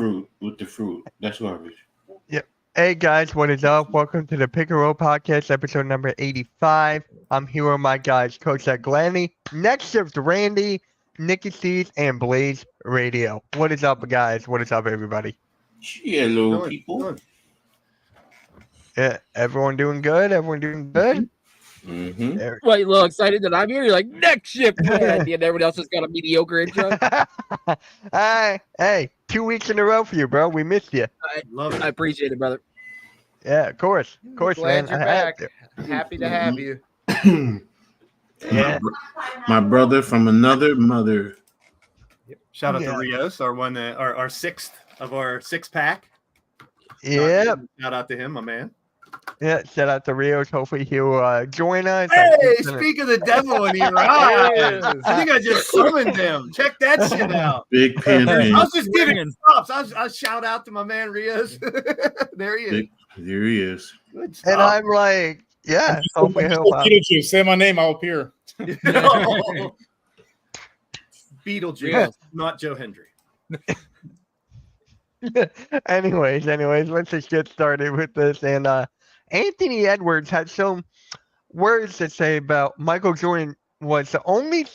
fruit. That's garbage. Yep. Hey guys, what is up? Welcome to the Pick and Roll Podcast, episode number 85. I'm here with my guys, Coach Ed Glanny, Next Shift Randy, Nikki C's, and Blaze Radio. What is up, guys? What is up, everybody? Hello, people. Yeah, everyone doing good? Everyone doing good? Mm-hmm. Well, you're a little excited that I'm here. You're like, Next Shift Randy, and everyone else has got a mediocre intro. Hey, 2 weeks in a row for you, bro. We missed you. I appreciate it, brother. Yeah, of course, Glad man. you're back. Happy to have you. Yeah. My brother from another mother. Shout out to Rios, our sixth of our 6-pack. Yeah. Shout out to him, my man. Yeah, shout out to Rios. Hopefully he'll join us. Hey, speak of the devil in here. I think I just summoned him. Check that shit out. Big Pin. I was just giving props. I'll shout out to my man Rios. There he is. There he is. Good stuff. And I'm like, yeah, hopefully he'll pop. Beetlejuice, say my name, I'll appear. No. Beetlejuice, not Joe Hendry. anyways, let's just get started with this. And Anthony Edwards had some words to say about Michael Jordan was the only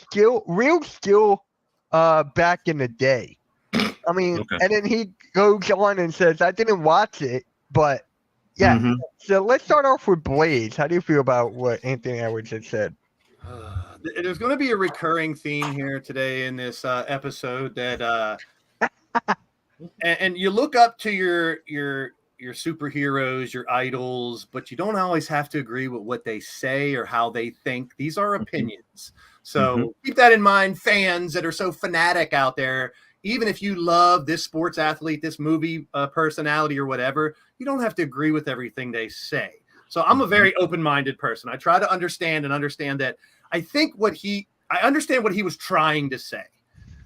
real skill back in the day. I mean, And then he goes on and says, I didn't watch it, but yeah. Mm-hmm. So let's start off with Blaze. How do you feel about what Anthony Edwards had said? There's going to be a recurring theme here today in this episode that and you look up to your superheroes, your idols, but you don't always have to agree with what they say or how they think. These are opinions. So keep that in mind, fans that are so fanatic out there. Even if you love this sports athlete, this movie personality or whatever, you don't have to agree with everything they say. So I'm a very open-minded person. I try to understand that I understand what he was trying to say,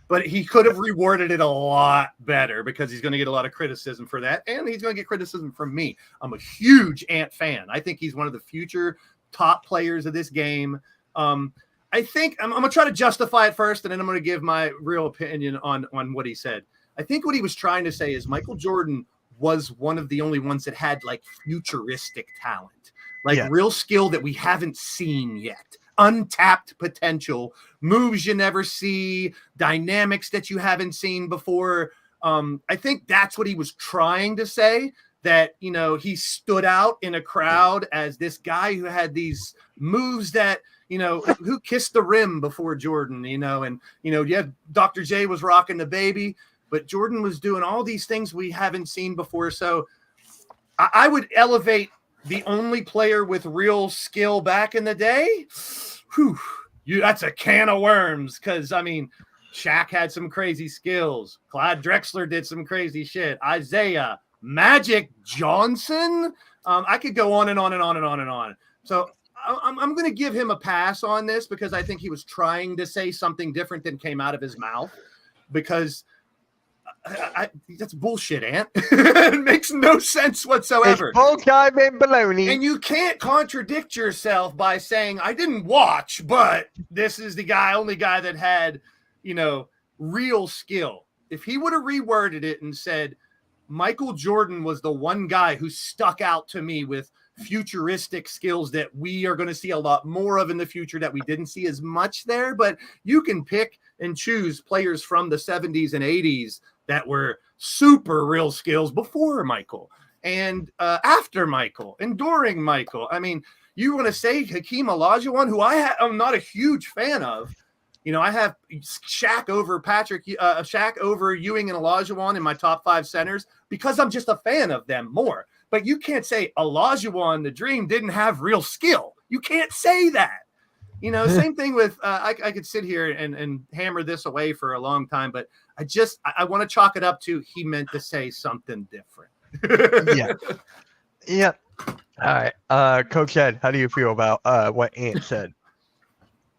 but he could have reworded it a lot better because he's going to get a lot of criticism for that. And he's going to get criticism from me. I'm a huge Ant fan. I think he's one of the future top players of this game. I think I'm going to try to justify it first, and then I'm going to give my real opinion on what he said. I think what he was trying to say is Michael Jordan was one of the only ones that had like futuristic talent, real skill that we haven't seen yet, untapped potential, moves you never see, dynamics that you haven't seen before. I think that's what he was trying to say, that, you know, he stood out in a crowd as this guy who had these moves that, you know, who kissed the rim before Jordan, you know, and, you know, Dr. J was rocking the baby, but Jordan was doing all these things we haven't seen before. So I would elevate the only player with real skill back in the day. That's a can of worms. Because, I mean, Shaq had some crazy skills. Clyde Drexler did some crazy shit. Isaiah, Magic Johnson. I could go on and on and on and on and on. So I'm going to give him a pass on this because I think he was trying to say something different than came out of his mouth, because that's bullshit, Ant. It makes no sense whatsoever. It's full time and baloney. And you can't contradict yourself by saying, I didn't watch, but this is the only guy that had, you know, real skill. If he would have reworded it and said, Michael Jordan was the one guy who stuck out to me with futuristic skills that we are going to see a lot more of in the future that we didn't see as much there, but you can pick and choose players from the 70s and 80s that were super real skills before Michael and after Michael and during Michael. I mean, you want to say Hakeem Olajuwon, who I'm not a huge fan of. You know, I have Shaq over Ewing and Olajuwon in my top 5 centers because I'm just a fan of them more. But you can't say Olajuwon, the Dream, didn't have real skill. You can't say that. You know, same thing with I could sit here and hammer this away for a long time, but I want to chalk it up to he meant to say something different. Yeah. All right. Coach Ed, how do you feel about what Ant said?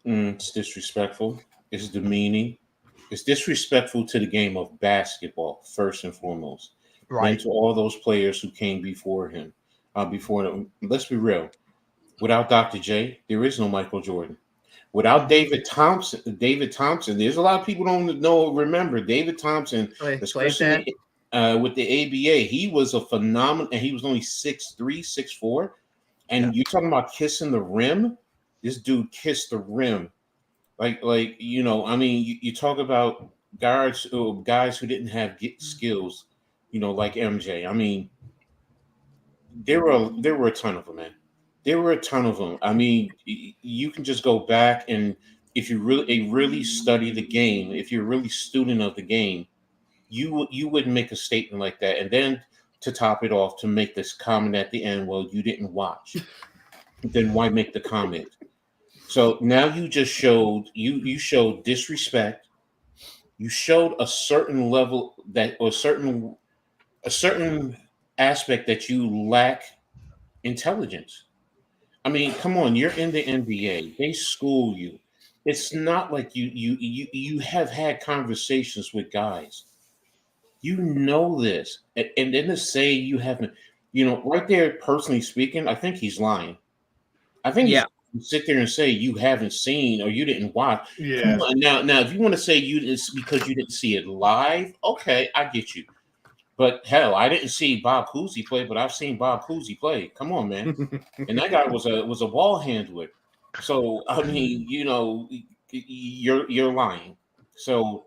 It's disrespectful. It's demeaning. It's disrespectful to the game of basketball, first and foremost. Right. And to all those players who came before him. Let's be real. Without Dr. J, there is no Michael Jordan. Without David Thompson, there's a lot of people don't remember David Thompson, especially with the ABA. He was a phenomenal, and he was only 6'3", 6'4". And you're talking about kissing the rim. This dude kissed the rim, like you know. I mean, you talk about guys who didn't have skills, you know, like MJ. I mean, there were a ton of them, man. There were a ton of them. I mean, you can just go back, and if you really study the game, if you're really student of the game, you wouldn't make a statement like that. And then to top it off, to make this comment at the end, well, you didn't watch. Then why make the comment? So now you just showed you showed disrespect. You showed a certain level or a certain aspect that you lack intelligence. I mean, come on, you're in the NBA. They school you. It's not like you have had conversations with guys. You know this. And then to say you haven't, you know, right there, personally speaking, I think he's lying. I think Yeah. he's sit there and say you haven't seen or you didn't watch. Yeah. Now, if you want to say you didn't because you didn't see it live, okay, I get you. But hell, I didn't see Bob Cousy play, but I've seen Bob Cousy play. Come on, man. And that guy was a ball handler. So I mean, you know, you're lying. So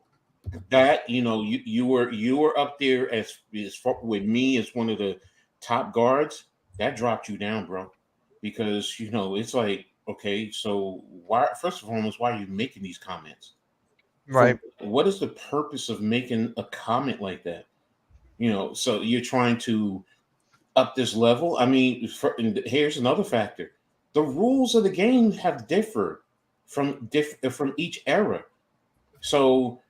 that, you know, you were up there as far with me as one of the top guards. That dropped you down, bro. Because, you know, it's like, okay, so why? First and foremost, why are you making these comments? Right. So what is the purpose of making a comment like that? You know, so you're trying to up this level. I mean, here's another factor: the rules of the game have differed from each era. So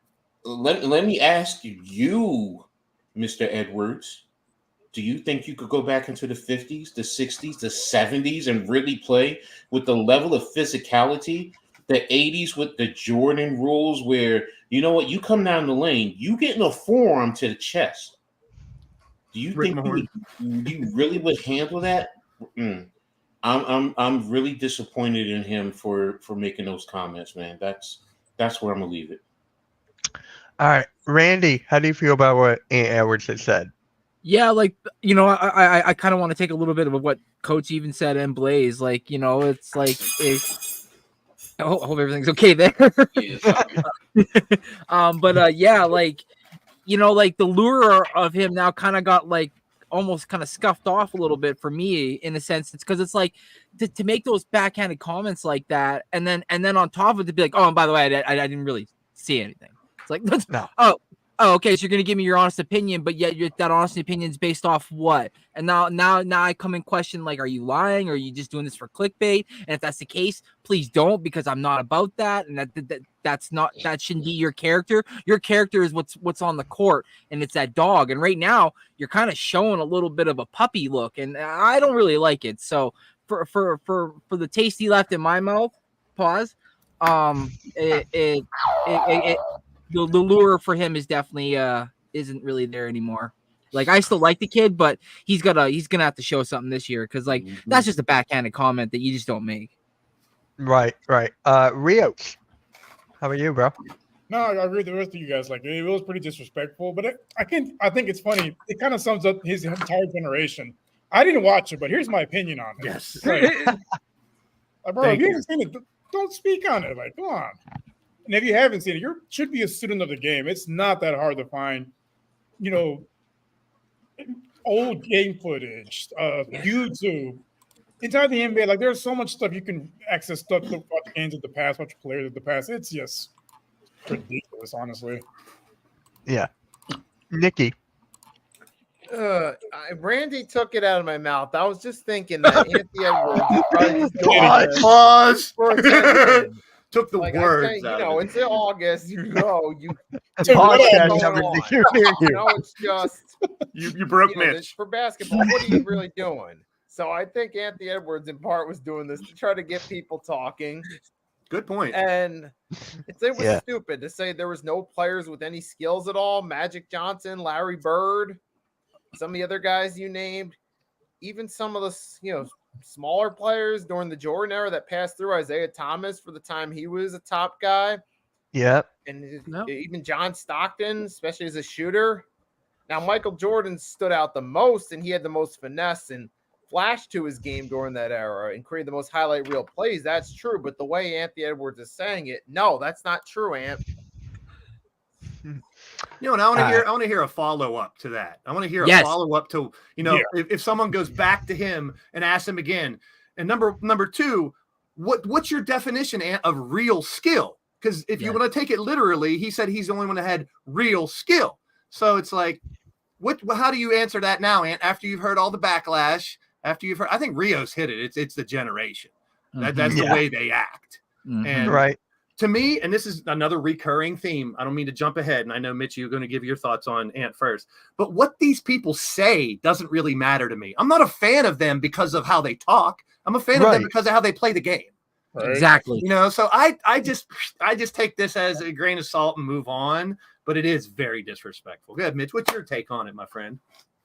let me ask you, Mr. Edwards. Do you think you could go back into the 50s, the 60s, the 70s and really play with the level of physicality, the 80s with the Jordan rules where, you know what, you come down the lane, you getting a forearm to the chest. Do you think you really would handle that? I'm really disappointed in him for making those comments, man. That's where I'm gonna leave it. All right, Randy, how do you feel about what Ant Edwards has said? Yeah, like, you know, I kind of want to take a little bit of what Coach even said and Blaze. Like, you know, it's like I hope everything's okay there. Yeah, like, you know, like the lure of him now kind of got like almost kind of scuffed off a little bit for me in a sense. It's because it's like to make those backhanded comments like that, and then on top of it to be like, oh, and by the way, I didn't really see anything. It's like, No. Oh, okay. So you're gonna give me your honest opinion, but yet that honest opinion is based off what? And now I come in question, like, are you lying or are you just doing this for clickbait? And if that's the case, please don't, because I'm not about that, and that shouldn't be your character. Your character is what's on the court, and it's that dog. And right now, you're kind of showing a little bit of a puppy look, and I don't really like it. So for the taste he left in my mouth, pause. The lure for him is definitely isn't really there anymore. Like, I still like the kid, but he's gonna have to show something this year, because like that's just a backhanded comment that you just don't make. Right. Rios, how about you, bro? No, I agree with the rest of you guys. Like, it was pretty disrespectful, but I think it's funny. It kind of sums up his entire generation. I didn't watch it, but here's my opinion on it. Yes. Like, bro, if you haven't seen it, don't speak on it. Like, come on. And if you haven't seen it, you should be a student of the game. It's not that hard to find, you know, old game footage, YouTube, inside the NBA. Like, there's so much stuff you can access, stuff to watch games of the past, watch players of the past. It's just ridiculous, honestly. Yeah. Nikki. Randy took it out of my mouth. I was just thinking that Anthony Edwards is probably just doing this Pause. for attention. Took the Like, words you out know, of it. it's in August. You know, Podcast coming to you near you you. know, it's just You broke you know, Mitch. for basketball. What are you really doing? So I think Anthony Edwards, in part, was doing this to try to get people talking. Good point. And it was Yeah. stupid to say there was no players with any skills at all. Magic Johnson, Larry Bird, some of the other guys you named, even some of the, you know, smaller players during the Jordan era that passed through, Isaiah Thomas for the time he was a top guy. Yep. And No. even John Stockton, especially as a shooter. Now, Michael Jordan stood out the most, and he had the most finesse and flash to his game during that era and created the most highlight reel plays. That's true. But the way Anthony Edwards is saying it, no, that's not true, Ant. You know, and I want to hear a follow up to that. I want to hear a follow up to, you know, if someone goes back to him and asks him again. And number two, what's your definition, Ant, of real skill? Because if you want to take it literally, he said he's the only one that had real skill. So it's like, how do you answer that now, Ant? After you've heard all the backlash, after you've heard, I think Rio's hit it. It's the generation. That's the way they act. And Right. To me, and this is another recurring theme. I don't mean to jump ahead, and I know, Mitch, you're going to give your thoughts on Ant first. But what these people say doesn't really matter to me. I'm not a fan of them because of how they talk. I'm a fan of them because of how they play the game. Right. Exactly. You know, so I just take this as a grain of salt and move on. But it is very disrespectful. Go ahead, Mitch. What's your take on it, my friend?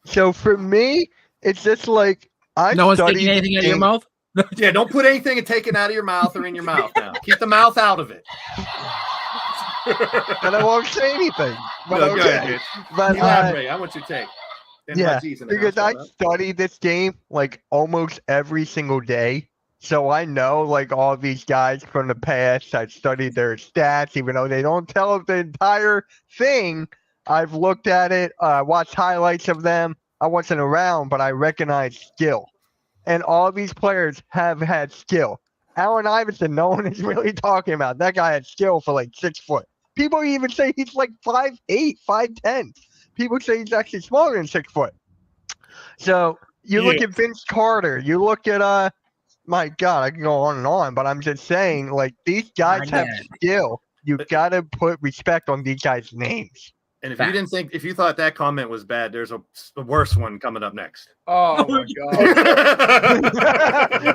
So for me, it's just like No one's taking anything out of your mouth? Yeah, don't put anything and take it out of your mouth or in your mouth now. Keep the mouth out of it. And I won't say anything. But No, go okay. ahead, Mitch. But Elaborate. I want your take. because I study this game like almost every single day. So I know like all these guys from the past. I've studied their stats, even though they don't tell us the entire thing. I've looked at it, watched highlights of them. I wasn't around, but I recognize skill. And all these players have had skill. Allen Iverson, no one is really talking about. That guy had skill for like 6 foot. People even say he's like 5'8", 5'10". People say he's actually smaller than 6 foot. So you look at Vince Carter. You look at my God, I can go on and on, but I'm just saying, like, these guys have skill. You've got to put respect on these guys' names. And if you thought that comment was bad, there's a worse one coming up next. Oh my God.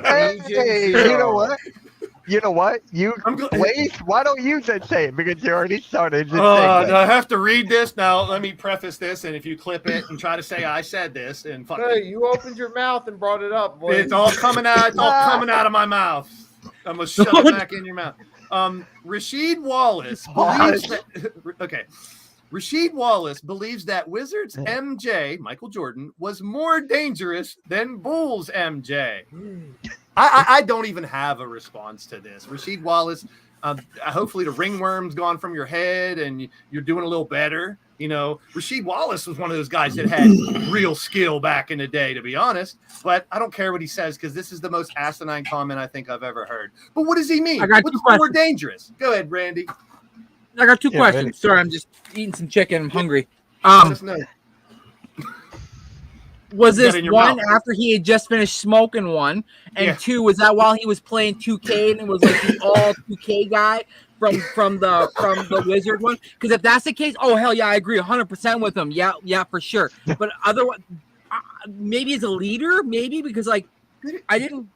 Hey, you know what? You know what? Blaze, why don't you just say it? Because you already started. I have to read this. Now, let me preface this, and if you clip it and try to say I said this, and hey, you opened your mouth and brought it up, boy. It's all coming out. It's all coming out of my mouth. I'm gonna shove it back in your mouth. Rasheed Wallace believes that. Okay. Rasheed Wallace believes that Wizards MJ, Michael Jordan, was more dangerous than Bulls MJ. I don't even have a response to this. Rasheed Wallace, hopefully the ringworm's gone from your head and you're doing a little better. You know, Rasheed Wallace was one of those guys that had real skill back in the day, to be honest. But I don't care what he says because this is the most asinine comment I think I've ever heard. But what does he mean? What's more dangerous? Go ahead, Randy. I got two questions. Sorry, I'm just eating some chicken. I'm hungry. Was this one after he had just finished smoking one, and two, was that while he was playing 2K and it was like the all 2K guy from the Wizard one? Because if that's the case, oh hell yeah, I agree 100% with him. Yeah, for sure. But otherwise, maybe as a leader, maybe because like I didn't.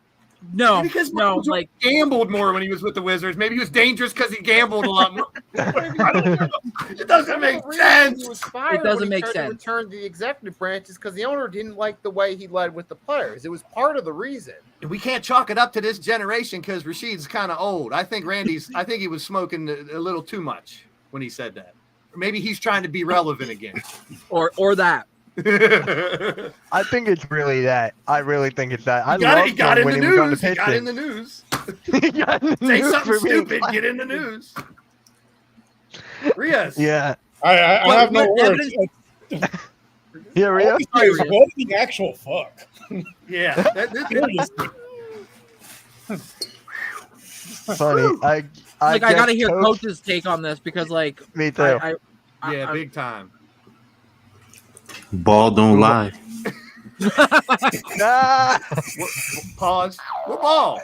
No, because like gambled more when he was with the Wizards. Maybe he was dangerous because he gambled a lot more. It doesn't make sense. It doesn't make sense. Return to the executive branches because the owner didn't like the way he led with the players. It was part of the reason. We can't chalk it up to this generation because Rasheed's kind of old. I think he was smoking a little too much when he said that. Or maybe he's trying to be relevant again. Or that. I think it's really that. I really think it's that. He got in the news. He got in the news. Say something stupid. Get in the news. Rios. Yeah. I have no words. Yeah, Rios. What the actual fuck? Yeah. Funny. I gotta hear Coach's take on this because like me too. Big time. Ball don't lie. Pause. What ball?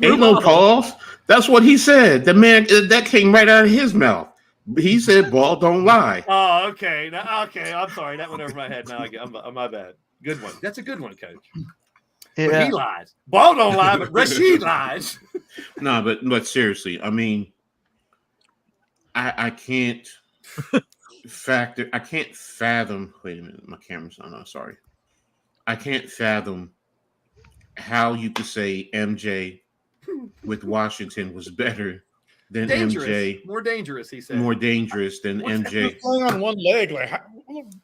Ain't no pause. That's what he said. The man that came right out of his mouth. He said, "Ball don't lie." Oh, okay. Okay. I'm sorry. That went over my head. Now I'm my bad. Good one. That's a good one, Coach. Yeah. But he lies. Ball don't lie, but Rasheed lies. No, but seriously, I mean, I can't. I can't fathom. Wait a minute, my camera's on. I'm sorry. I can't fathom how you could say MJ with Washington was better than Dangerous, MJ. more dangerous. He said. More dangerous than He was MJ. playing on one leg, like,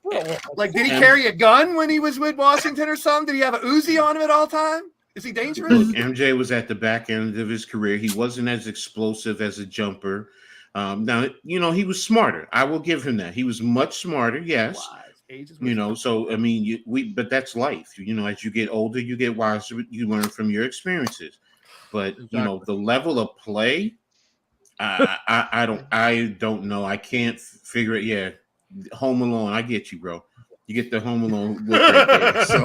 bro, Like, did he And- carry a gun when he was with Washington or something? Did he have a Uzi on him at all time? Is he dangerous? Look, MJ was at the back end of his career. He wasn't as explosive as a jumper. Now, he was smarter. I will give him that. He was much smarter. Yes. Wise. Age is So I mean, but that's life. As you get older, you get wiser. You learn from your experiences. But the level of play, I don't know. I can't figure it. Yeah, Home Alone. I get you, bro. You get the Home Alone look right there. So,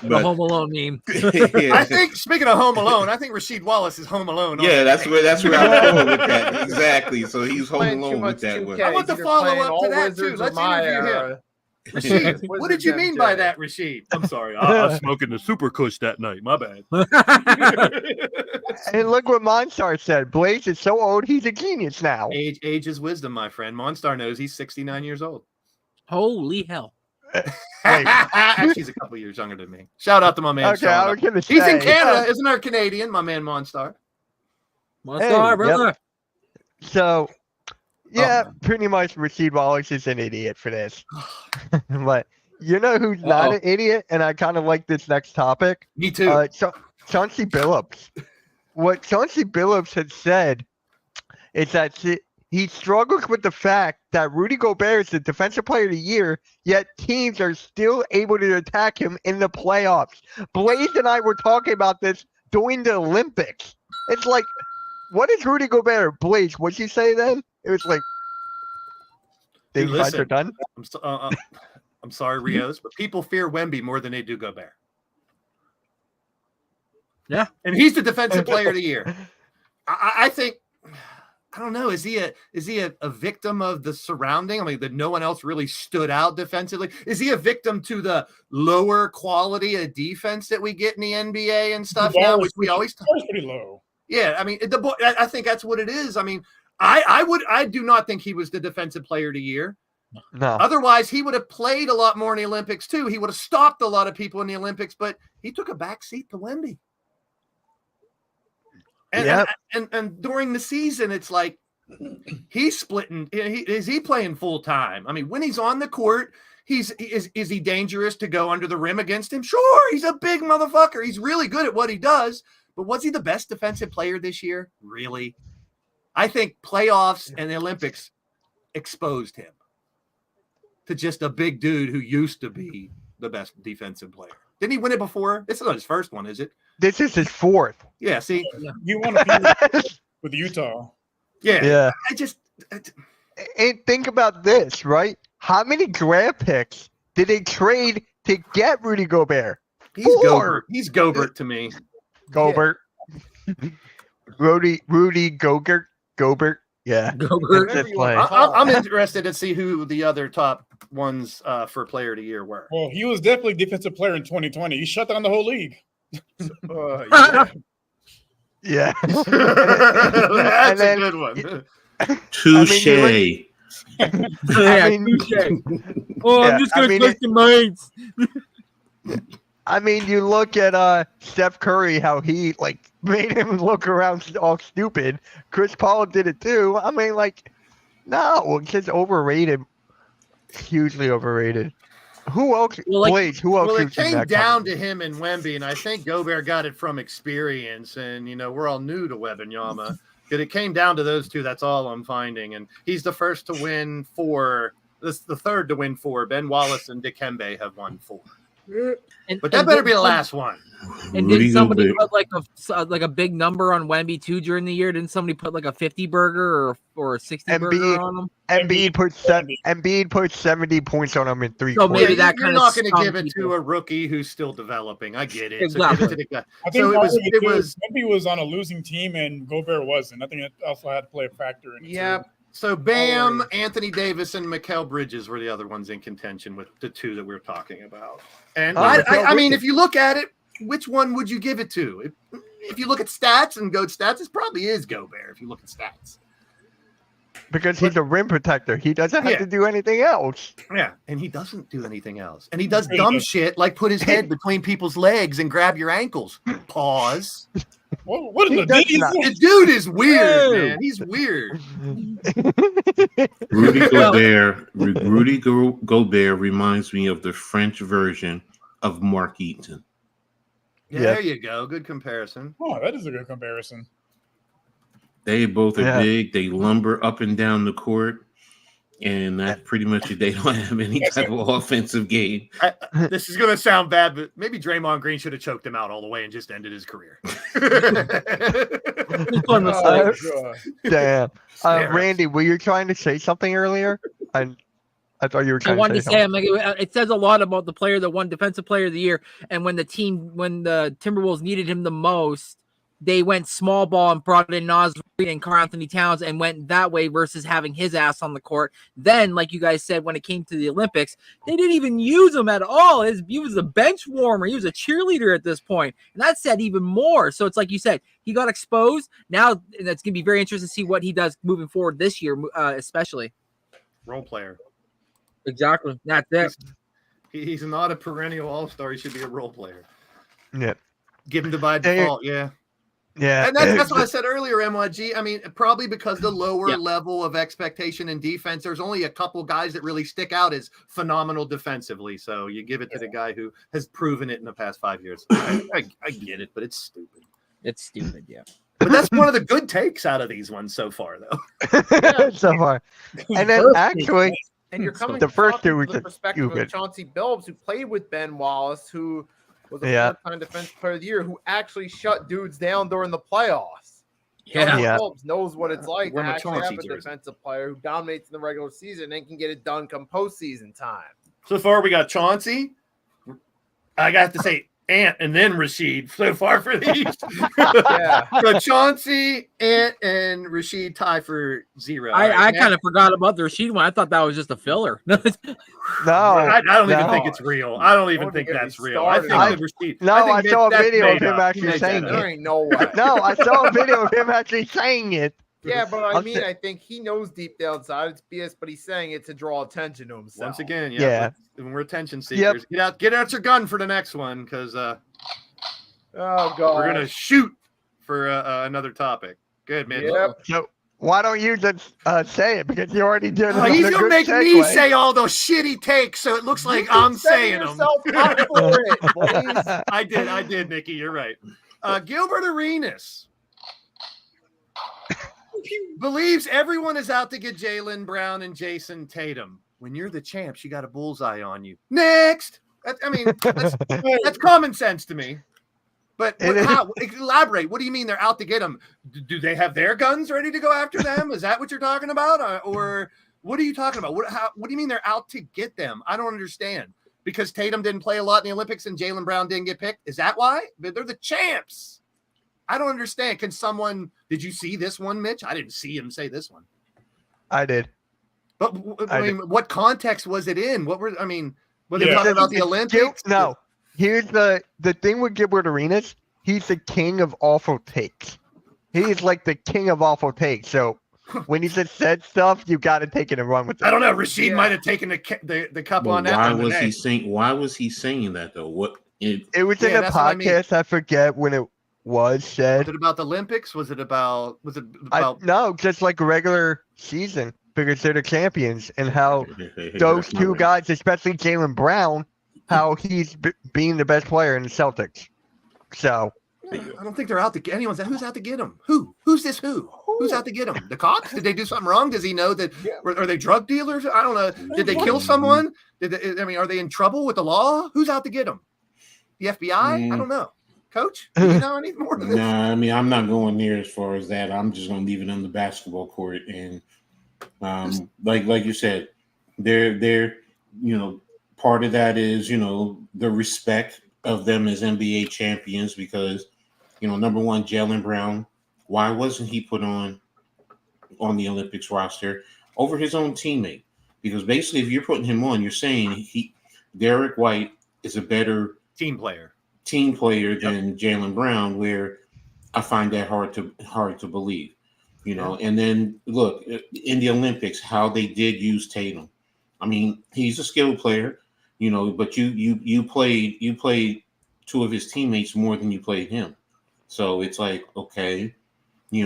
The Home Alone meme. yeah. I think, speaking of Home Alone, I think Rasheed Wallace is Home Alone. Yeah, that's where I'm going with that. Exactly. So he's Home Playing too Alone much with that 2K. one. I want to Either follow playing up to all that, too. Wizards or Let's my interview him. era. Rasheed, what did you mean by that, Rasheed? I'm sorry. I was smoking the Super Kush that night. My bad. And look what Monstar said. Blaze is so old, he's a genius now. Age is wisdom, my friend. Monstar knows he's 69 years old. Holy hell. Actually, he's a couple years younger than me. Shout out to my man. Okay, I Sean. was gonna say. He's in Canada, isn't our Canadian? My man Monstar. Monster, Hey, brother. So, yeah, pretty much Rasheed Wallace is an idiot for this. But you know who's not an idiot? And I kind of like this next topic. Me too. Chauncey Billups. What Chauncey Billups had said is that he struggles with the fact that Rudy Gobert is the Defensive Player of the Year, yet teams are still able to attack him in the playoffs. Blaze and I were talking about this during the Olympics. It's like, what is Rudy Gobert? Blaze, what'd you say then? It was like, Dude, things are listen. done. I'm sorry, Rios, but people fear Wemby more than they do Gobert. Yeah. And he's the Defensive Player of the Year. I think, I don't know. Is he a victim of the surrounding? I mean, that no one else really stood out defensively. Is he a victim to the lower quality of defense that we get in the NBA and stuff now, which we always pretty low. Yeah, I mean, I think that's what it is. I mean, I do not think he was the Defensive Player of the Year. No. Otherwise, he would have played a lot more in the Olympics too. He would have stopped a lot of people in the Olympics, but he took a back seat to Wemby. And, Yep. and during the season, it's like he's splitting. Is he playing full time? I mean, when he's on the court, is he dangerous to go under the rim against him? Sure, he's a big motherfucker. He's really good at what he does. But was he the best defensive player this year? Really? I think playoffs and the Olympics exposed him to just a big dude who used to be the best defensive player. Didn't he win it before? This is not his first one, is it? This is his fourth. Yeah, see? You want to be with Utah. Yeah. Yeah. I And think about this, right? How many draft picks did they trade to get Rudy Gobert? He's Four. Gobert. He's Gobert to me. Gobert. Rudy Gobert. Gobert. Yeah. Gobert. That's play. I'm interested to see who the other top ones for Player of the Year were. Well, he was definitely defensive player in 2020. He shut down the whole league. Yeah. That's then- a good one. Touche. I mean, Oh, Yeah, I'm just I gonna mean, click the minds. I mean, you look at Steph Curry, how he like made him look around all stupid. Chris Paul did it too. I mean, like, no, it's just overrated, hugely overrated. Who else? Well, like- Blaze, who else? Well, it is in came that down conversation? to him and Wemby, and I think Gobert got it from experience. And we're all new to Wembanyama. But it came down to those two. That's all I'm finding. And he's the first to win 4. This the third to win 4. Ben Wallace and Dikembe have won 4. But that better be the last one. And Rudy did somebody Gobert. put like a big number on Wemby too during the year? Didn't somebody put like a 50 burger or a 60 burger Embiid. on him? Embiid put 70 points on him in 3 So quarters. maybe that you're kinda not going to stung give it people. to a rookie who's still developing. I get it. Exactly. So give it to the guy. I think So it was Wemby was on a losing team and Gobert wasn't. I think it also had to play a factor in it. Yeah. too. So Bam, Anthony Davis, and Mikal Bridges were the other ones in contention with the two that we were talking about. And Oh, I Mikal mean, Bridges. if you look at it, which one would you give it to? If you look at stats and go stats, it probably is Gobert if you look at stats. Because he's a rim protector. He doesn't have Yeah. to do anything else. Yeah, and he doesn't do anything else. And he does dumb shit like put his head between people's legs and grab your ankles. Pause. What in He the does D is not. this? The dude is weird, Ew. man. He's weird. Rudy Well- Gobert reminds me of the French version of Mark Eaton. Yeah, Yeah. there you go. Good comparison. Oh, that is a good comparison. They both are Yeah. big. They lumber up and down the court, and that's pretty much it. They don't have any That's type of offensive game. This is gonna sound bad, but maybe Draymond Green should have choked him out all the way and just ended his career. One mistake. Oh, God. Damn. Steroids. Randy, were you trying to say something earlier? I thought you were I trying wanted to to say say, something. I'm like, it says a lot about the player that won Defensive Player of the Year, and when the Timberwolves needed him the most, they went small ball and brought in Nas Reed and Karl Anthony Towns and went that way versus having his ass on the court. Then, like you guys said, when it came to the Olympics, they didn't even use him at all. He was a bench warmer. He was a cheerleader at this point, and that said even more. So it's like you said, he got exposed. Now that's gonna be very interesting to see what he does moving forward this year, especially. Role player. Exactly. That's it. He's not a perennial all-star. He should be a role player. Yeah. Give him to by Hey, default, yeah. Yeah. And that's what I said earlier, MYG. I mean, probably because the lower Yeah. level of expectation in defense, there's only a couple guys that really stick out as phenomenal defensively. So you give it to the guy who has proven it in the past 5 years. I get it, but it's stupid. It's stupid. Yeah. But that's one of the good takes out of these ones so far, though. So far. And then actually, And you're coming The first talking two from we the took- perspective you of good. Chauncey Billups, who played with Ben Wallace, who was a Yeah. four-time Defensive Player of the Year, who actually shut dudes down during the playoffs. Yeah. Chauncey Yeah. Billups knows what it's like to Wear my actually have Chauncey a jersey. defensive player who dominates in the regular season and can get it done come postseason time. So far, we got Chauncey. I got to say Ant and then Rashid so far for the East. Yeah. So Chauncey, Ant, and Rashid tie for 0. I kind of forgot about the Rashid one. I thought that was just a filler. no. I don't even no. think it's real. I don't even Don't think get me that's real. I think started. that Rashid. No, I think saw a that's video of made him up. actually He made saying that it. up. There ain't no way. No, I saw a video of him actually saying it. Yeah, but I I'll mean, say- I think he knows deep down inside it's BS, but he's saying it to draw attention to himself. Once again, Yeah. we're attention seekers. Get out your gun for the next one because Oh god, we're gonna shoot for another topic. Good man. Yep. So why don't you just say it? Because you already did. Oh, he's a gonna good make me segue. say all those shitty takes, so it looks like You I'm setting saying them. yourself up for it, boys. I did, Nikki. You're right. Gilbert Arenas believes everyone is out to get Jaylen Brown and Jason Tatum. When you're the champs, you got a bullseye on you. Next. That's common sense to me. But It is. elaborate. What do you mean they're out to get them? Do they have their guns ready to go after them? Is that what you're talking about? Or what are you talking about? What do you mean they're out to get them? I don't understand. Because Tatum didn't play a lot in the Olympics and Jaylen Brown didn't get picked? Is that why? They're the champs. I don't understand. Did you see this one, Mitch? I didn't see him say this one. I did. But I mean, what context was it in? Were they Yeah. talking about the Olympics? No. Here's the thing with Gilbert Arenas. He's the king of awful takes. He's like the king of awful takes. So when he just said stuff, you got to take it and run with it. I don't know. Rashid Yeah. might have taken the cup Well, on that. why one was today. he saying? Why was he saying that though? It was in Yeah, a that's what I mean. podcast. I forget when it was said. Was it about the Olympics? Was it about? No, just like a regular season because they're the champions and how those That's not two right. guys, especially Jaylen Brown, how he's being the best player in the Celtics. So I don't think they're out to get anyone. Who's out to get him? Who's this? Who's out to get him? The cops? Did they do something wrong? Does he know that? Are they drug dealers? I don't know. Did they kill someone? Are they in trouble with the law? Who's out to get them? The FBI? I don't know. Coach, do you know any more? Than this? No, I mean I'm not going near as far as that. I'm just going to leave it on the basketball court, and like you said, they're part of that is the respect of them as NBA champions because number one, Jaylen Brown. Why wasn't he put on the Olympics roster over his own teammate? Because basically, if you're putting him on, you're saying Derek White is a better Team player. than Jaylen Brown, where I find that hard to believe, And then look in the Olympics how they did use Tatum. I mean, he's a skilled player, but you played two of his teammates more than you played him. So it's like, okay,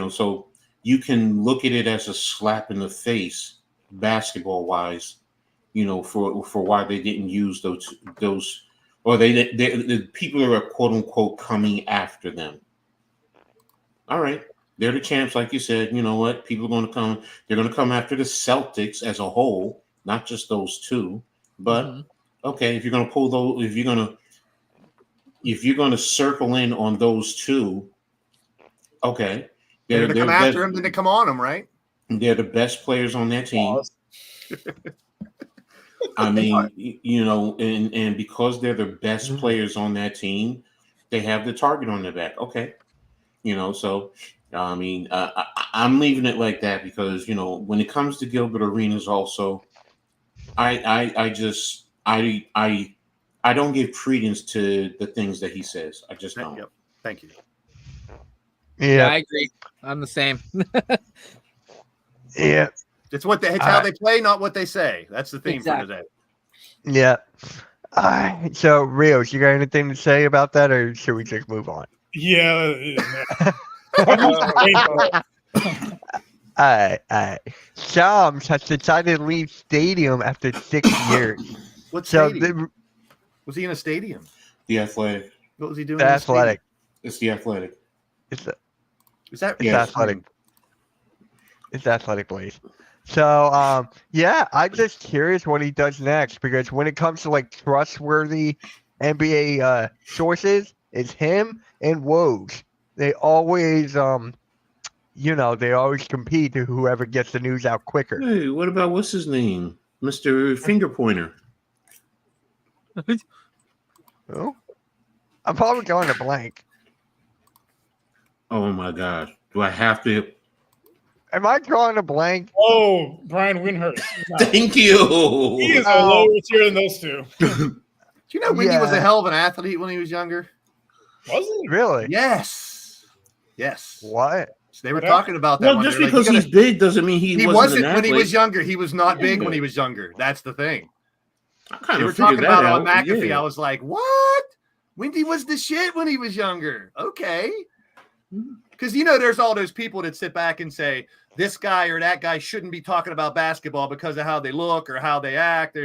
so you can look at it as a slap in the face, basketball wise, for why they didn't use those, or the people that are quote unquote coming after them. All right, they're the champs, like you said. You know what? People are going to come. They're going to come after the Celtics as a whole, not just those two. But okay, if you're going to pull those, if you're going to circle in on those two, okay, They're going to come after him, then they come on him, right? They're the best players on their team. I mean, and because they're the best players on that team, they have the target on their back. Okay, so I mean, I'm leaving it like that because when it comes to Gilbert Arenas, also, I don't give credence to the things that he says. I just don't. Yep. Thank you. Yeah, I agree. I'm the same. Yeah. It's how they play, not what they say. That's the theme for today. Yeah. So, Rios, you got anything to say about that, or should we just move on? Yeah. All right. Shams has decided to leave stadium after 6 years. What stadium? Was he in a stadium? The Athletic. What was he doing? The Athletic. It's the Athletic. It's Athletic. It's Athletic, please. So, yeah, I'm just curious what he does next because when it comes to like trustworthy NBA sources, it's him and Woj. They always, they always compete to whoever gets the news out quicker. Hey, what about what's his name, Mr. Finger Pointer? Oh, I'm probably going to blank. Oh my God, do I have to? Am I drawing a blank? Oh, Brian Windhurst. No. Thank you. He is a lower tier than those two. Do you know Windy was a hell of an athlete when he was younger? Was he? Really? Yes. What? So they were talking about that. Well, just because he's big doesn't mean he wasn't when he was younger. He was not big when he was younger. That's the thing. They were talking about on McAfee. I was like, what? Windy was the shit when he was younger. Okay. Because, there's all those people that sit back and say, this guy or that guy shouldn't be talking about basketball because of how they look or how they act.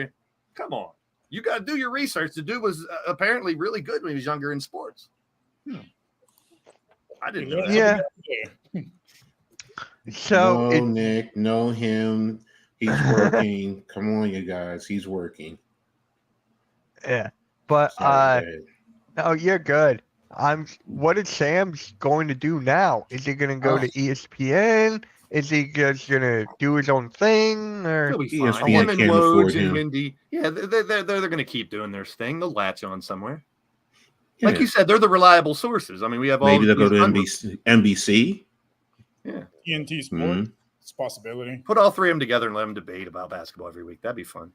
Come on. You got to do your research. The dude was apparently really good when he was younger in sports. I didn't know that. Yeah. So, Nick, know him. He's working. Come on, you guys. He's working. Yeah. But, no, you're good. What is Sam going to do now? Is he going to go to ESPN? Is he just going to do his own thing? Or ESPN him and Woj and Windy, they're going to keep doing their thing. They'll latch on somewhere. Yeah. Like you said, they're the reliable sources. I mean, we have all. Maybe they'll go to NBC. Yeah, TNT Sports. It's a possibility. Put all three of them together and let them debate about basketball every week. That'd be fun.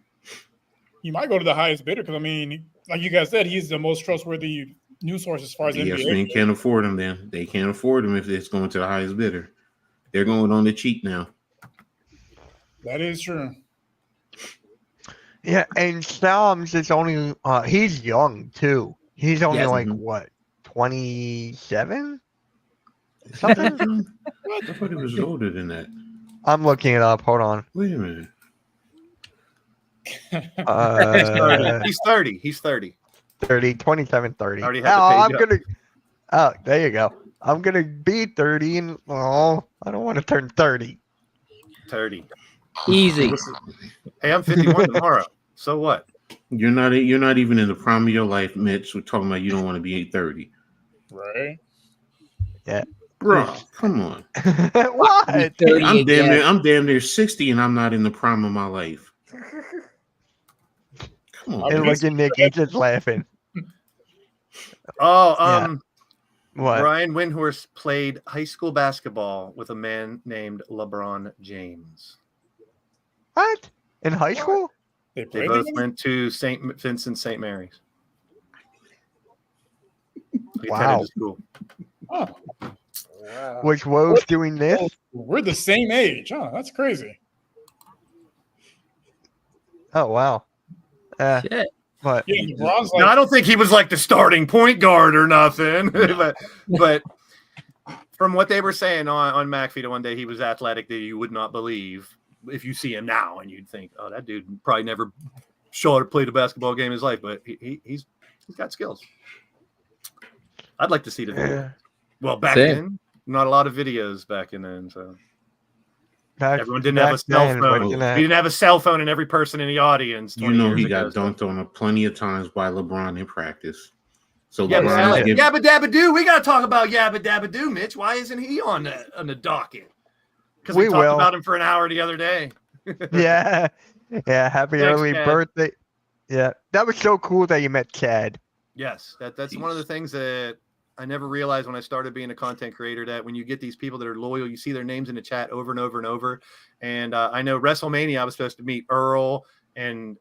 He might go to the highest bidder because, I mean, like you guys said, he's the most trustworthy news source as far as NBA. ESPN can't afford him. Then they can't afford him if it's going to the highest bidder. They're going on the cheap now. That is true. Yeah, and Shams is only he's young too. He's only what, 27? Something? What? I thought he was older than that. I'm looking it up. Hold on. Wait a minute. He's 30. He's 30. 30, 27, 30. Oh, there you go. I'm going to be 30 and I don't want to turn 30. 30. Easy. Hey, I'm 51 tomorrow. So what? You're not even in the prime of your life, Mitch. We're talking about you don't want to be 30. Right. Yeah. Bro, come on. What? I'm damn near 60 and I'm not in the prime of my life. Come on. And look at Nick, he's just laughing. Oh, What? Brian Windhorst played high school basketball with a man named LeBron James. What? In high school? They both went to St. Vincent St. Mary's. Wow. School. Oh. Wow. Was Woj doing this? We're the same age. Oh, that's crazy. Oh, wow. Shit. But Yeah, LeBron's No, I don't think he was like the starting point guard or nothing. but From what they were saying on McAfee one day, he was athletic that you would not believe if you see him now, and you'd think, oh, that dude probably never shot or played a basketball game in his life, but he's got skills. I'd like to see the video. Well, back then, not a lot of videos back in then, so everyone didn't have a cell phone. We didn't have a cell phone in every person in the audience. You know, he got dunked on plenty of times by LeBron in practice. So Yabba Dabba Doo. We got to talk about Yabba Dabba Doo, Mitch. Why isn't he on the docket? Because we talked about him for an hour the other day. Yeah. Happy early birthday. Yeah, that was so cool that you met Chad. Yes, that's one of the things that I never realized when I started being a content creator, that when you get these people that are loyal, you see their names in the chat over and over and over. And I know WrestleMania, I was supposed to meet Earl and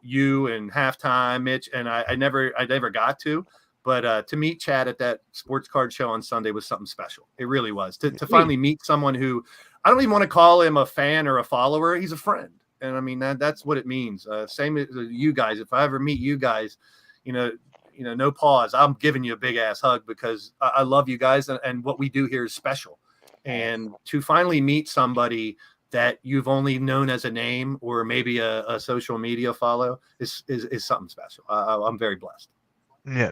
you and Halftime, Mitch, and I never got to. But to meet Chad at that sports card show on Sunday was something special. It really was. To finally meet someone who, I don't even want to call him a fan or a follower. He's a friend. And I mean, that's what it means. Same as you guys. If I ever meet you guys, no pause. I'm giving you a big ass hug because I love you guys. And what we do here is special. And to finally meet somebody that you've only known as a name or maybe a social media follow is something special. I'm very blessed. Yeah.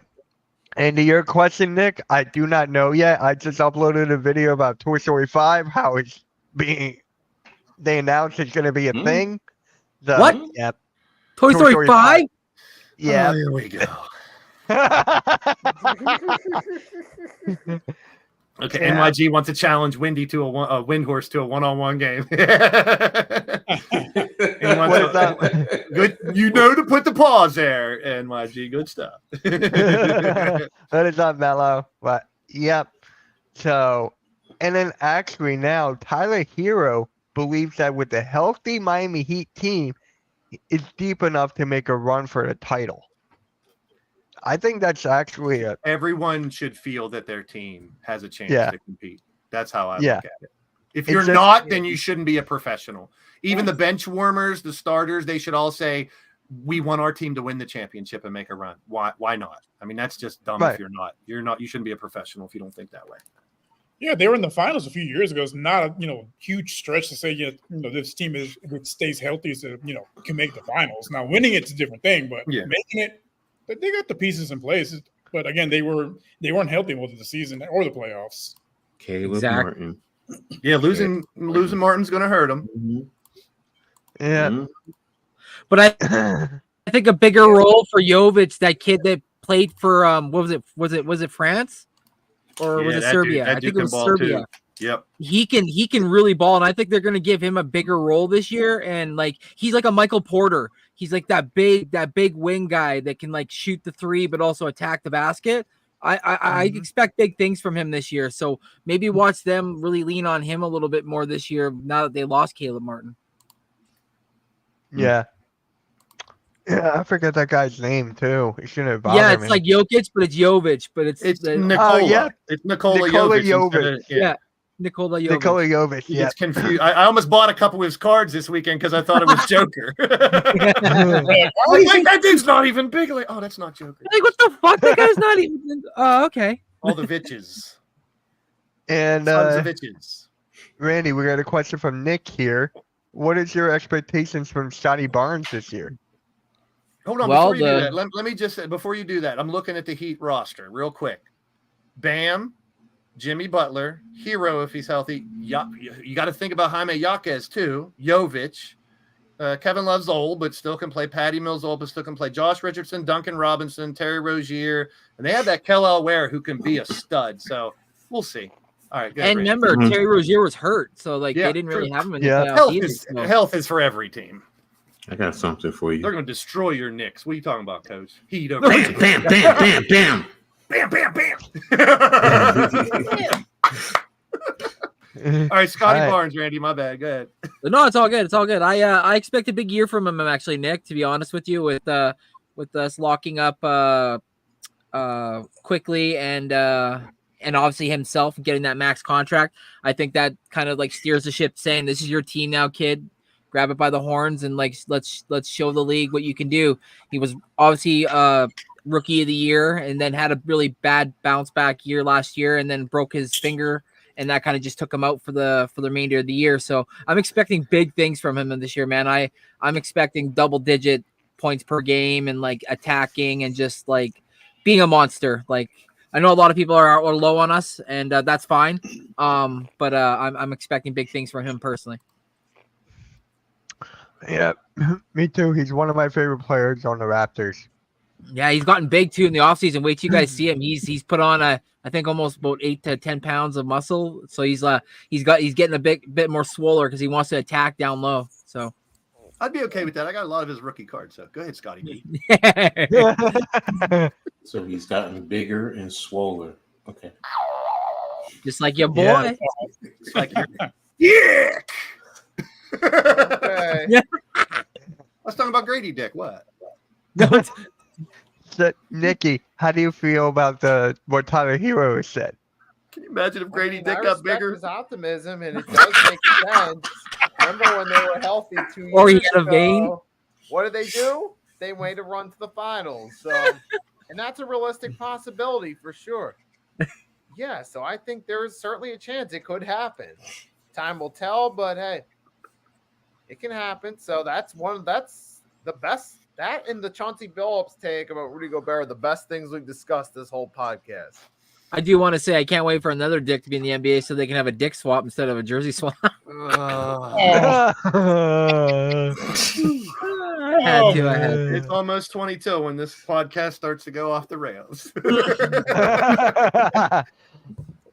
And to your question, Nick, I do not know yet. I just uploaded a video about Toy Story 5, how it's being, they announced it's going to be a thing. What? Yep. Toy Story 5? Yeah. Oh, here we go. Okay, Yeah. NYG wants to challenge Windy to a Windhorse to a one-on-one game. What is that? Good, to put the pause there, NYG. Good stuff. That is not mellow, but yep. So, and then actually now Tyler Hero believes that with the healthy Miami Heat team, it's deep enough to make a run for the title. I think that's actually Everyone should feel that their team has a chance to compete. That's how I look at it. If you're not, then you shouldn't be a professional. Even the bench warmers, the starters, they should all say, we want our team to win the championship and make a run. Why not? I mean, that's just dumb. Right. If you're not, you shouldn't be a professional if you don't think that way. Yeah, they were in the finals a few years ago. It's not a huge stretch to say this team if it stays healthy, so can make the finals. Now winning it's a different thing, but making it, they got the pieces in place. But again, they weren't healthy most of the season or the playoffs. Caleb Martin. Yeah, losing Martin's going to hurt him. Mm-hmm. Yeah. Mm-hmm. But I think a bigger role for Jovic, that kid that played for what was it France or was it Serbia? I think it was Serbia. Too. Yep. He can really ball, and I think they're going to give him a bigger role this year. And he's like a Michael Porter. He's like that big wing guy that can shoot the three, but also attack the basket. I expect big things from him this year. So maybe watch them really lean on him a little bit more this year now that they lost Caleb Martin. Yeah. Yeah, I forget that guy's name too. It shouldn't have bothered me. Yeah, it's like Jokic, but it's Jovic, but it's Nikola. It's Nikola Jovic. Yeah. Nikola Jovic. Nikola Jovic. He gets confused. I almost bought a couple of his cards this weekend because I thought it was Joker. That dude's not even big. That's not Joker. What the fuck? That guy's not even. Oh, okay. All the bitches. And Sons of bitches. Randy, we got a question from Nick here. What is your expectations from Scotty Barnes this year? Hold on, before you do that, let me just say, before you do that, I'm looking at the Heat roster real quick. Bam, Jimmy Butler, Hero if he's healthy. You got to think about Jaime Jaquez too. Jovic, Kevin Love's old but still can play. Patty Mills old but still can play. Josh Richardson, Duncan Robinson, Terry Rozier, and they have that Kel'el Ware who can be a stud. So we'll see. All right, and remember, Terry Rozier was hurt, so they didn't really have him in the playoffs. Health is for every team. I got something for you. They're going to destroy your Knicks. What are you talking about, Coach? Heat over. Bam, bam, bam, bam, bam. Bam, bam, bam. All right, Scotty Barnes, Randy, my bad. Go ahead. No, it's all good. It's all good. I expect a big year from him, actually, Nick, to be honest with you, with us locking up quickly and obviously himself getting that max contract. I think that kind of steers the ship, saying this is your team now, kid. Grab it by the horns and let's show the league what you can do. He was obviously rookie of the year and then had a really bad bounce back year last year and then broke his finger and that kind of just took him out for the remainder of the year. So I'm expecting big things from him in this year, man. I'm expecting double-digit points per game and like attacking and just like being a monster. Like I know a lot of people are low on us, and that's fine. But I'm expecting big things from him personally. Yeah, me too. He's one of my favorite players on the Raptors. Yeah, he's gotten big too in the offseason. Wait till you guys see him. He's put on I think almost about 8 to 10 pounds of muscle. So he's getting a bit more swoller because he wants to attack down low. So I'd be okay with that. I got a lot of his rookie cards, so go ahead, Scotty B. So he's gotten bigger and swoller. Okay. Just like your boy. Yeah. It's like yeah. Okay. Yeah. Let's talk about Grady Dick. What? So, Nikki, how do you feel about what Tyler Hero said? Can you imagine if Grady I Dick got respect bigger? his optimism, and it does make sense. Remember when they were healthy 2 years Or he had a ago? vein. What did they do? They went to run to the finals. So, and that's a realistic possibility for sure. Yeah, so I think there's certainly a chance it could happen. Time will tell, but hey, it can happen. So that's the best. That and the Chauncey Billups take about Rudy Gobert are the best things we've discussed this whole podcast. I do want to say I can't wait for another Dick to be in the NBA so they can have a Dick swap instead of a jersey swap. I had to. It's almost 22 when this podcast starts to go off the rails.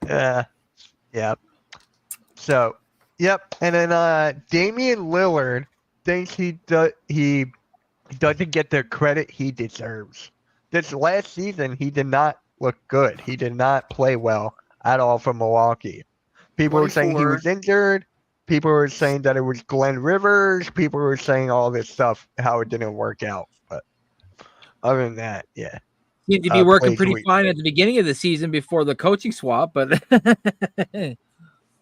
Yeah. Yep. So, yep. And then Damian Lillard thinks he doesn't get the credit he deserves. This last season, he did not look good. He did not play well at all for Milwaukee. People were saying he 24. was injured. People were saying that it was Glenn Rivers. People were saying all this stuff, how it didn't work out. But other than that, yeah. Seemed to be working plays pretty week. fine at the beginning of the season before the coaching swap, but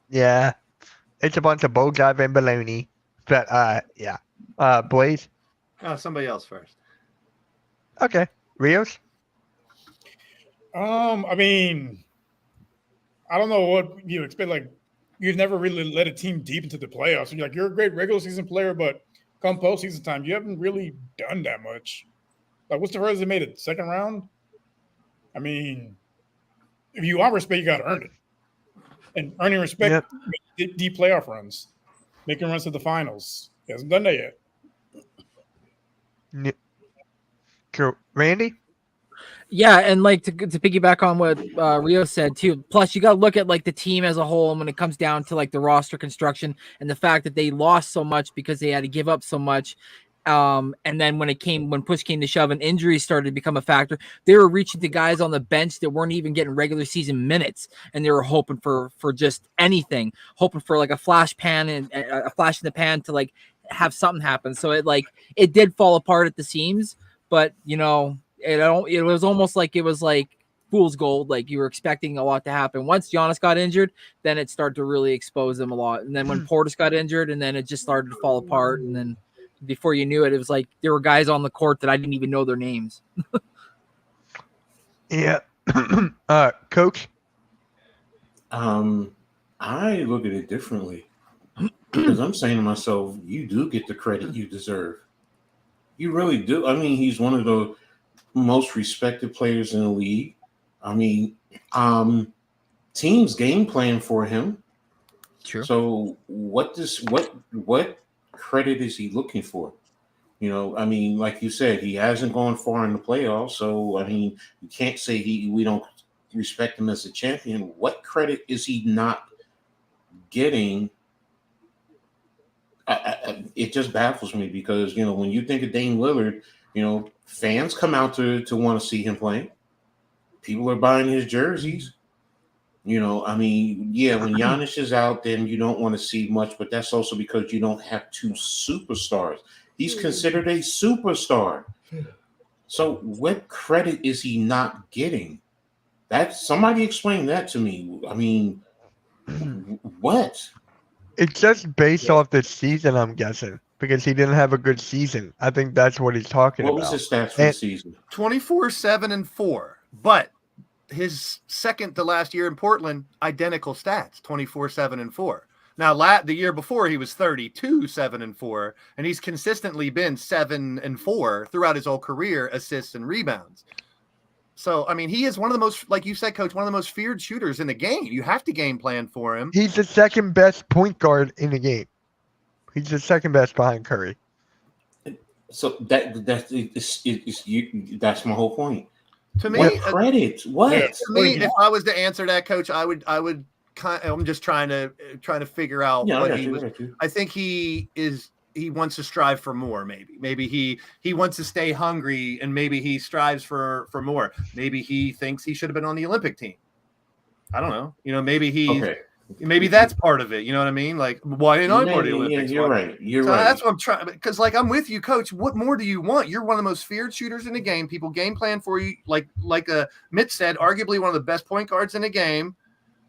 Yeah. It's a bunch of Bojack and baloney. But, yeah. Blaze? Oh, somebody else first. Okay. Rios? I mean, I don't know what you expect. Like, you've never really led a team deep into the playoffs. And you're a great regular season player, but come postseason time, you haven't really done that much. Like, what's the furthest they made it? Second round? I mean, if you want respect, you got to earn it. And earning respect, deep playoff runs, making runs to the finals. He hasn't done that yet. Cool. Randy? yeah, and like to piggyback on what Rio said too. Plus, you got to look at like the team as a whole, and when it comes down to like the roster construction and the fact that they lost so much because they had to give up so much. And then when push came to shove and injuries started to become a factor, they were reaching to guys on the bench that weren't even getting regular season minutes, and they were hoping for just anything, hoping for like a flash pan and a flash in the pan to like have something happen. So it did fall apart at the seams, but you know, it was almost like it was like fool's gold. Like you were expecting a lot to happen. Once Giannis got injured, then it started to really expose them a lot. And then when Portis got injured, and then it just started to fall apart. And then before you knew it, it was like there were guys on the court that I didn't even know their names. Yeah. Coach? I look at it differently because I'm saying to myself, you do get the credit you deserve. You really do. I mean, he's one of the most respected players in the league. I mean, teams game plan for him. Sure. So what credit is he looking for? You know, I mean, like you said, he hasn't gone far in the playoffs. So I mean, you can't say we don't respect him as a champion. What credit is he not getting? It just baffles me because, you know, when you think of Dame Lillard, you know, fans come out to want to see him play. People are buying his jerseys. You know, I mean, yeah, when Giannis is out, then you don't want to see much, but that's also because you don't have two superstars. He's considered a superstar. So what credit is he not getting? Somebody explain that to me. I mean, what? It's just based off the season, I'm guessing, because he didn't have a good season. I think that's what he's talking What about. was his stats for the season? 24, 7, and 4. But his second to last year in Portland, identical stats, 24, 7, and 4. Now, the year before he was 32, 7, and 4, and he's consistently been 7 and 4 throughout his whole career, assists and rebounds. So, I mean, he is one of the most, like you said, Coach, one of the most feared shooters in the game. You have to game plan for him. He's the second best point guard in the game. He's the second best behind Curry. So that's my whole point. To me, What credit? What? to me, if I was to answer that, Coach, I would I'm just trying to figure out Yeah, I what got he you, was. I got you. I think he wants to strive for more. Maybe he wants to stay hungry, and maybe he strives for more. Maybe he thinks he should have been on the Olympic team. I don't know. Okay. Maybe that's part of it. You know what I mean? Like, why didn't I go to the Olympics? You're right. You're So right. that's what I'm trying, because like I'm with you, Coach. What more do you want? You're one of the most feared shooters in the game. People game plan for you, like Mitch said, arguably one of the best point guards in the game.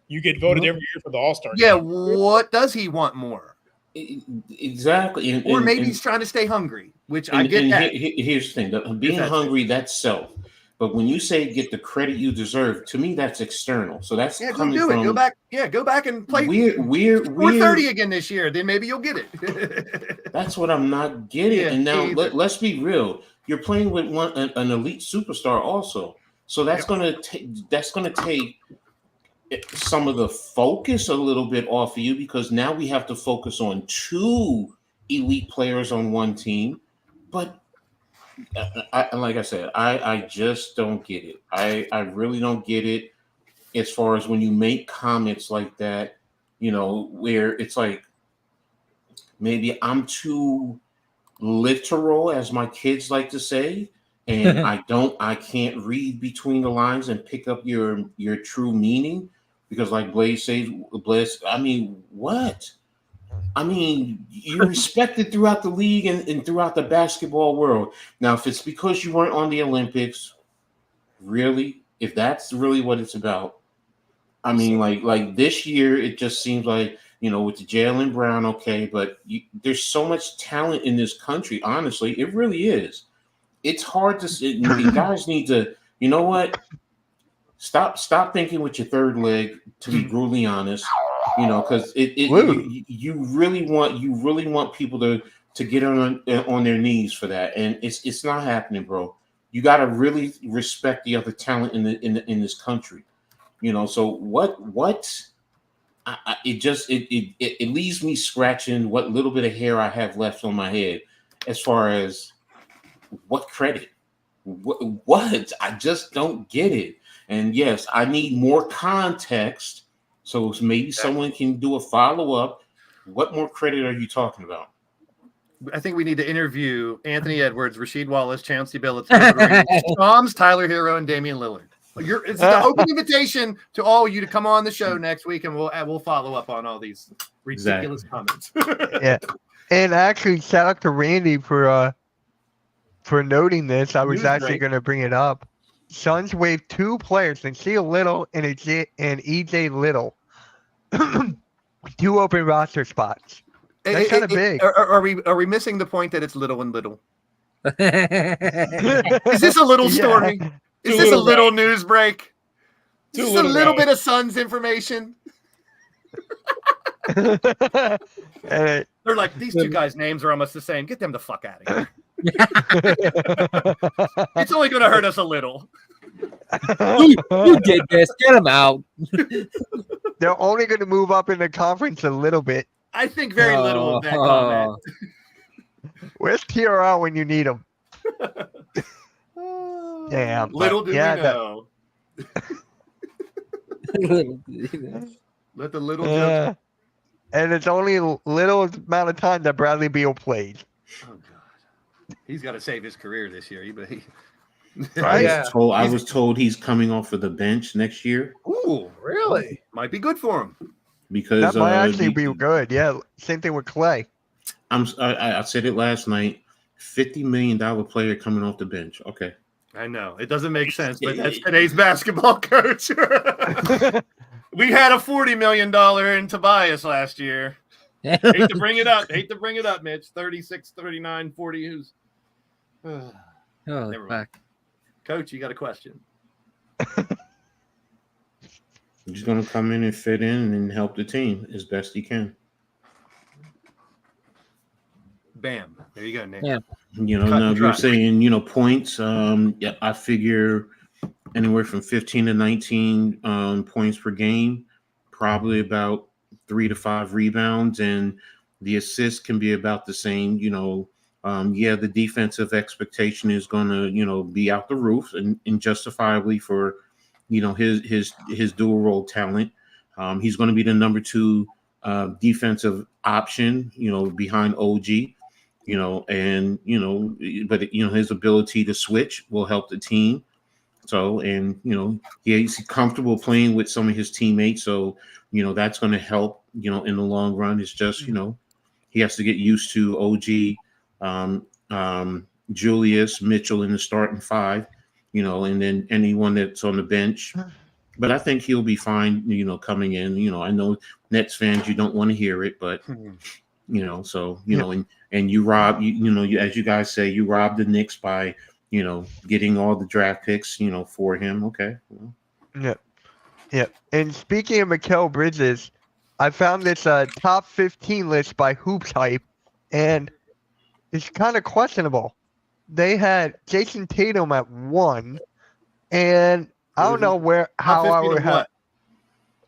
You get voted every year for the All-Star. Yeah, what does he want more? Exactly. Or maybe he's trying to stay hungry, which I get that. Here's the thing: being That's hungry, that's self. But when you say get the credit you deserve, to me, that's external. So that's Yeah, go coming do it. from Go back. Yeah, go back and play. We're 430 again this year. Then maybe you'll get it. That's what I'm not getting. Yeah, and now me either. let's be real. You're playing with an elite superstar also. So that's gonna take some of the focus a little bit off of you, because now we have to focus on two elite players on one team. But like I said, I just don't get it. I really don't get it, as far as when you make comments like that, where it's like, maybe I'm too literal, as my kids like to say, and I can't read between the lines and pick up your true meaning, because like Blaze says, I mean, what? I mean, you're respected throughout the league and throughout the basketball world. Now, if it's because you weren't on the Olympics, really, if that's really what it's about, I mean, like this year, it just seems like, with the Jaylen Brown, okay, but there's so much talent in this country. Honestly, it really is. It's hard to. You guys need to. You know what? Stop thinking with your third leg. To be brutally honest, because you really want people to get on their knees for that, and it's not happening, bro. You got to really respect the other talent in this country. So what? It leaves me scratching what little bit of hair I have left on my head, as far as what credit, what I just don't get it. And yes, I need more context, so maybe someone can do a follow-up. What more credit are you talking about? I think we need to interview Anthony Edwards, Rasheed Wallace, Chauncey Billups, Tom's, Tyler Hero, and Damian Lillard. It's the open invitation to all of you to come on the show next week, and we'll follow up on all these ridiculous comments. Yeah, and actually, shout out to Randy for noting this. I was actually going to bring it up. Suns waived two players, Nassir Little and EJ Little, 2 open roster spots. That's kind of big. Are we missing the point that it's little and little? Is this a little story? Yeah. Is this a little news break? Is this a little bit. bit of Suns information? And They're like, these two guys' names are almost the same. Get them the fuck out of here. It's only going to hurt us a little. You did this. Get him out. they're only going to move up in the conference a little bit. I think very little of that comment. Where's TRL when you need them? Damn. Little do we yeah, know. Let the little joke. And it's only a little amount of time that Bradley Beal played. Oh God, he's got to save his career this year. I was told he's coming off of the bench next year. Ooh, really? Might be good for him. Because That might actually be good. Yeah, same thing with Clay. I said it last night. $50 million player coming off the bench. Okay. I know it doesn't make sense, but that's today's basketball coach. We had a $40 million in Tobias last year. Hate to bring it up, Mitch. 36, 39, 40. Who's Oh, Never mind. fuck. Coach? You got a question? He's going to come in and fit in and help the team as best he can. Bam. There you go, Nick. Yeah. You know, Cut now and you're dry. saying, points. Yeah, I figure anywhere from 15 to 19 points per game, probably about 3 to 5 rebounds, and the assists can be about the same. The defensive expectation is going to, be out the roof and justifiably for, his dual role talent. He's going to be the number 2 defensive option, behind OG. But his ability to switch will help the team. So, and he's comfortable playing with some of his teammates. So, that's going to help, in the long run. It's just, he has to get used to OG, Julius, Mitchell in the starting 5, and then anyone that's on the bench. But I think he'll be fine, coming in. I know Nets fans, you don't want to hear it, but and you rob as you guys say, you robbed the Knicks by getting all the draft picks for him. Okay. Yeah. And speaking of Mikal Bridges, I found this top 15 list by Hoops Hype, and it's kind of questionable. They had Jason Tatum at 1, and I don't know how I would have. What?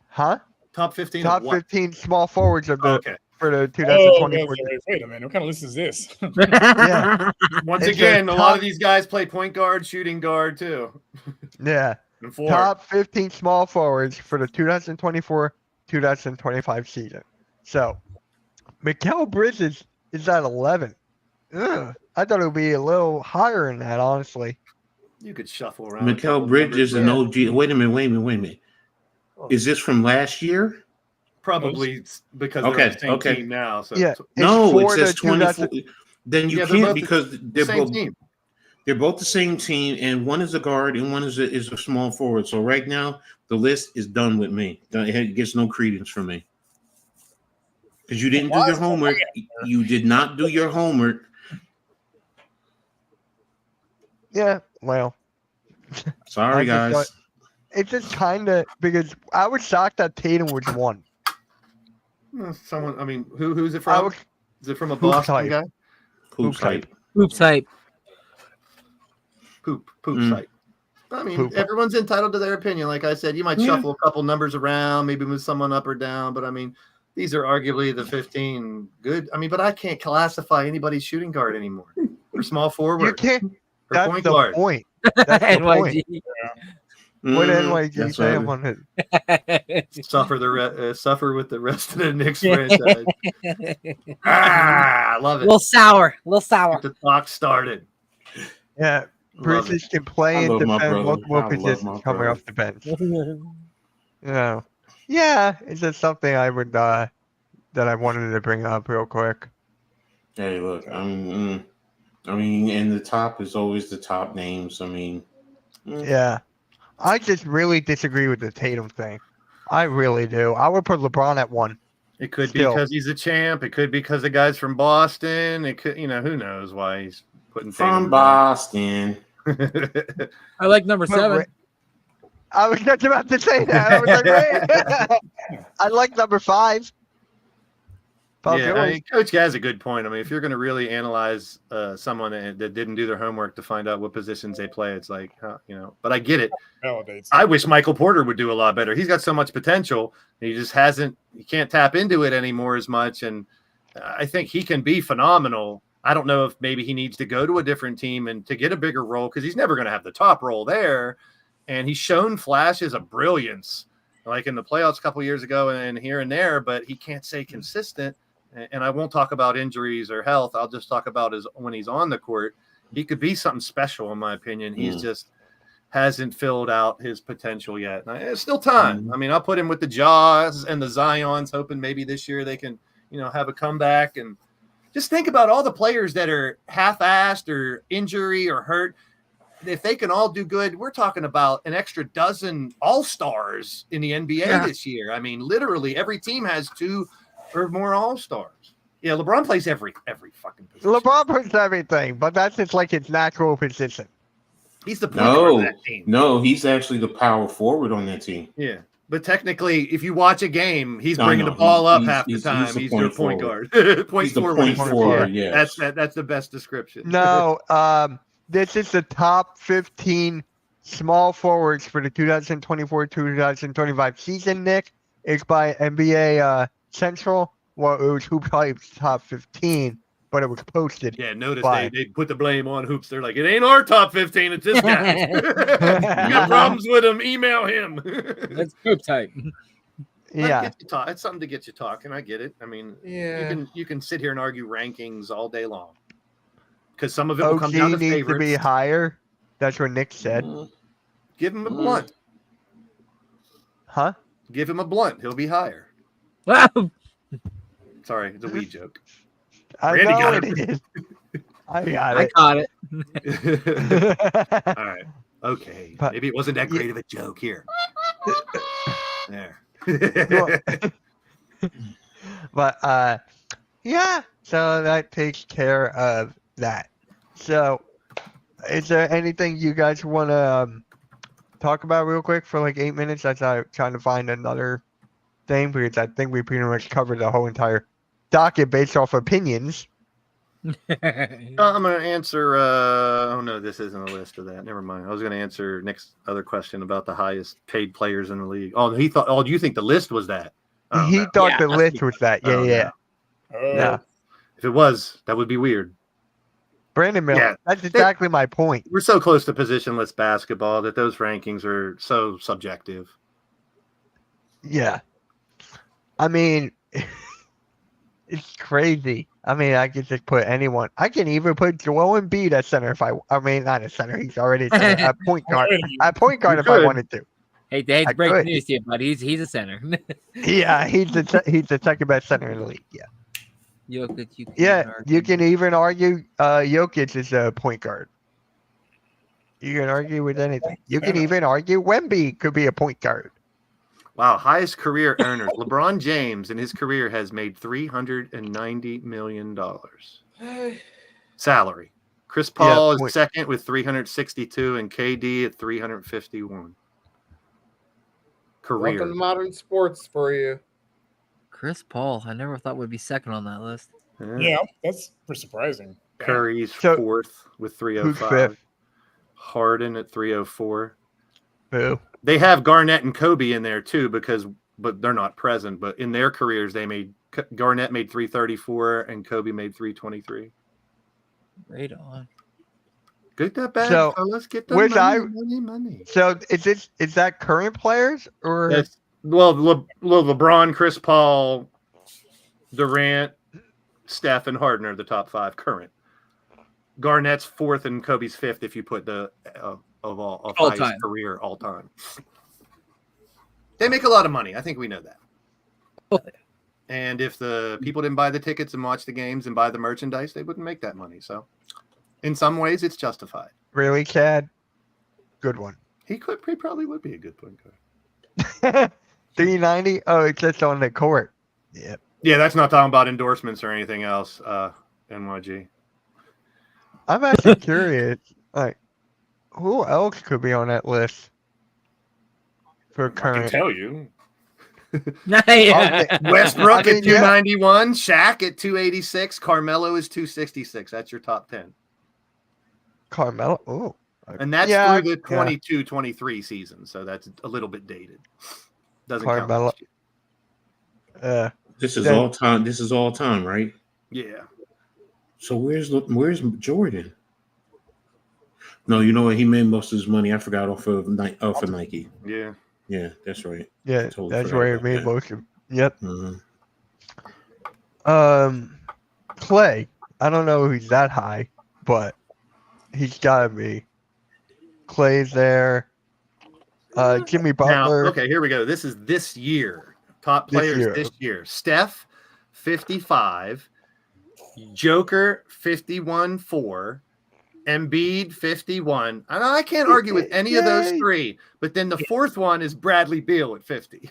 Huh? Top 15 Top of what? 15 small forwards of the Okay. for the Oh, 2024. wait a minute. What kind of list is this? Yeah. Once It's again, a a lot top- of these guys play point guard, shooting guard too. Yeah. And forward. Top 15 small forwards for the 2024-2025 season. So, Mikal Bridges is at 11. Ugh, I thought it would be a little higher than that, honestly. You could shuffle around. a couple Mikal Bridges and numbers. OG. Wait a minute. Is this from last year? Probably because they're Okay, on the same okay. team now. So Yeah. so- No, for it the says 24. Then you Yeah, they're can't both because they're same both team. they're both the same team, and one is a guard and one is a small forward. So right now the list is done with me. It gets no credence from me because you didn't do your homework. You did not do your homework. Yeah, well, Sorry, I just guys. it's just kind of because I was shocked that Tatum was 1. Someone. I mean, who's it I from? was, Is it from a Hoops Boston Hype. guy? Hoops hype. Hoops Hype. Poop Mm. site. I mean, Poop. everyone's entitled to their opinion. Like I said, you might shuffle a couple numbers around, maybe move someone up or down, but I mean, these are arguably the 15 good. I mean, but I can't classify anybody's shooting guard anymore or small you forward can't. or That's point the guard. point. That's the point. NYG. What Mm, NYG that's say right. on it? Suffer with the rest of the Knicks franchise. I love it. little sour. Get the clock started. Yeah, Love it. Bridges can play I and love my defend brother. multiple I love positions my coming brother. off the bench. Yeah, it's just something I would that I wanted to bring up real quick. Hey, look. And the top is always the top names. I mean, Yeah, I just really disagree with the Tatum thing. I really do. I would put LeBron at 1. It could be Still. because he's a champ. It could be because the guy's from Boston. It could, who knows why he's putting from Boston. I like number But 7. I was just about to say that. I was like, wait. I like number 5. Paul Yeah, George. Coach has a good point. I mean, if you're going to really analyze someone that didn't do their homework to find out what positions they play, it's like, but I get it. Validates. I wish Michael Porter would do a lot better. He's got so much potential. He just he can't tap into it anymore as much. And I think he can be phenomenal. I don't know if maybe he needs to go to a different team and to get a bigger role because he's never going to have the top role there. And he's shown flashes of brilliance, like in the playoffs a couple years ago and here and there, but he can't stay consistent. And I won't talk about injuries or health. I'll just talk about when he's on the court. He could be something special, in my opinion. He's just hasn't filled out his potential yet. And it's still time. I mean, I'll put him with the Jaws and the Zions, hoping maybe this year they can, have a comeback. And just think about all the players that are half-assed or injury or hurt. If they can all do good, we're talking about an extra dozen all-stars in the NBA this year. I mean, literally every team has 2 or more all-stars. Yeah, LeBron plays every fucking position. LeBron plays everything, but that's just like his natural position. He's the point guard of No, that team. no, he's actually the power forward on that team. Yeah. But technically, if you watch a game, he's No, bringing no, the ball up he's- half the he's time. a He's your point point guard. Point He's the forward. point is- forward. Yeah. Yes. That's the best description. No, this is the top 15 small forwards for the 2024-2025 season, Nick. It's by NBA Central. Well, it was Hoop Hype's top 15, but it was posted. Yeah, notice Why? they put the blame on Hoops. They're like, it ain't our top 15, it's this guy. You got problems with him, email him. That's poop type. Yeah. It's something to get you talking. I get it. I mean, Yeah. you can sit here and argue rankings all day long. Because some of it will come OG down to needs to be favorites. higher. That's what Nick said. Give him a blunt. Huh? Give him a blunt. He'll be higher. Wow. Sorry, it's a weed joke. I Randy know got it it. is. I got I it. caught it. All right. Okay. But- Maybe it wasn't that great of a joke here. There. But yeah, so that takes care of that. So is there anything you guys want to talk about real quick for like 8 minutes as I'm trying to find another thing, because I think we pretty much covered the whole entire docket based off opinions. I'm gonna answer. Oh no, this isn't a list of that. Never mind. I was gonna answer Nick's other question about the highest paid players in the league. Oh, he thought. Oh, do you think the list was that? Oh, He no. thought Yeah, the that's list was that. Yeah, Oh, yeah. Oh, No. If it was, that would be weird. Brandon Miller. Yeah. That's exactly my point. We're so close to positionless basketball that those rankings are so subjective. Yeah. I mean, it's crazy. I mean, I could just put anyone. I can even put Joel Embiid at center if I mean, not a center. He's already a center. At point guard. At point guard You if I could. wanted to. Hey, I to break could. news to you, buddy. He's a center. Yeah, he's the second best center in the league. Yeah. Jokic, you can Yeah, argue. you can even argue Jokic is a point guard. You can argue with anything. You can even argue Wemby could be a point guard. Wow, highest career earners. LeBron James in his career has made $390 million salary. Chris Paul is point- second with 362 and KD at 351. Career. Welcome to modern sports for you. Chris Paul. I never thought would be second on that list. yeah, that's pretty surprising. Curry's So- fourth with Who's 305. fifth? Harden at 304. Boo. They have Garnett and Kobe in there too, but they're not present. But in their careers, Garnett made 334 and Kobe made 323. Right on. Get that back, So, fellas. Get the where's money. So is that current players or That's LeBron, Chris Paul, Durant, Steph, and Harden are the top five current. Garnett's fourth and Kobe's fifth if you put the of All highest time. career all time. They make a lot of money. I think we know that. And if the people didn't buy the tickets and watch the games and buy the merchandise, they wouldn't make that money. So, in some ways, it's justified. really, Chad? Good one. He probably would be a good point guard. 390? Oh, it's just on the court. Yep. Yeah, that's not talking about endorsements or anything else. NYG. I'm actually curious. Like, who else could be on that list for I can current? tell you. Yeah. Westbrook I mean, at 291, Shaq at 286, Carmelo is 266. That's your top 10. Carmelo. Oh, And that's Yeah, through the yeah. 22-23 season, so that's a little bit dated. Doesn't count. Carmelo. last This is Then- all time. This is all time, right? year. Yeah. So where's Jordan? No, you know what? He made most of his money. I forgot off of Nike. Yeah. Yeah, that's right. yeah, Totally that's forgot where it about made that. most of. Yep. Mhm. Clay. I don't know if he's that high, but he's gotta be. Clay's there. Jimmy Now, Butler. okay, here we go. This is this year. Top This players year. this year. Steph, 55. Joker, 51-4. Embiid 51. And I can't argue with any of those Yay. three. But then the fourth one is Bradley Beal at 50.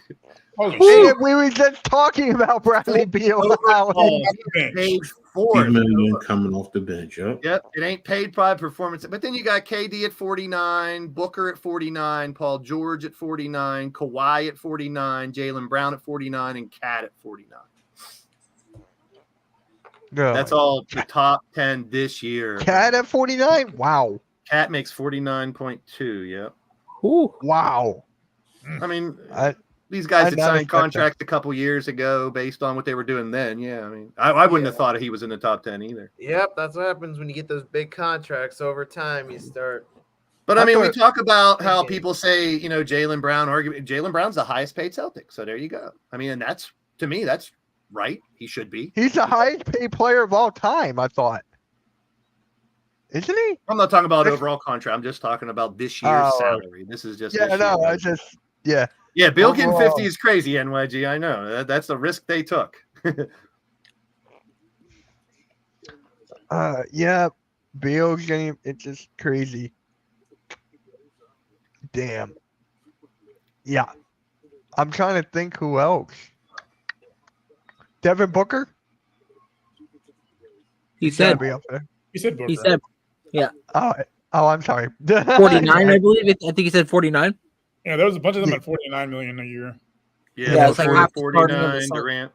Holy And shit. we were just talking about Bradley Beal. Overall, Off the bench. paid $8 fourth. million coming off the bench. Yep. Yep, it ain't paid by performance. But then you got KD at 49, Booker at 49, Paul George at 49, Kawhi at 49, Jaylen Brown at 49, and Cat at 49. No. That's all the top 10 this year. Cat at 49? Wow. Cat makes 49.2. Yep. Ooh. Wow. I mean, I, these guys I'd had not signed expect that. contracts a couple years ago based on what they were doing then. Yeah, I mean, I wouldn't have thought he was in the top 10 either. Yep, that's what happens when you get those big contracts. Over time, you start. But I mean, we thought- talk about how Okay. people say, Jaylen Brown argument. Jaylen Brown's the highest paid Celtic. So there you go. I mean, and that's, to me, that's right. He should be. he's the highest paid player of all time, I thought. Isn't he? I'm not talking about That's- overall contract. I'm just talking about this year's Oh. salary. This is just Yeah, this no, year. I just, yeah. Yeah, Bill getting Overall. 50 is crazy, NYG. I know. That's the risk they took. Yeah, Beal's getting, it's just crazy. Damn. Yeah. I'm trying to think who else. Devin Booker? He He's gotta said. be up there. He said Booker. He said Oh, I'm sorry. 49. I believe. I think he said 49. Yeah, there was a bunch of them at 49 million a year. Yeah, it's like half the starting of the 49. Celtics. Durant.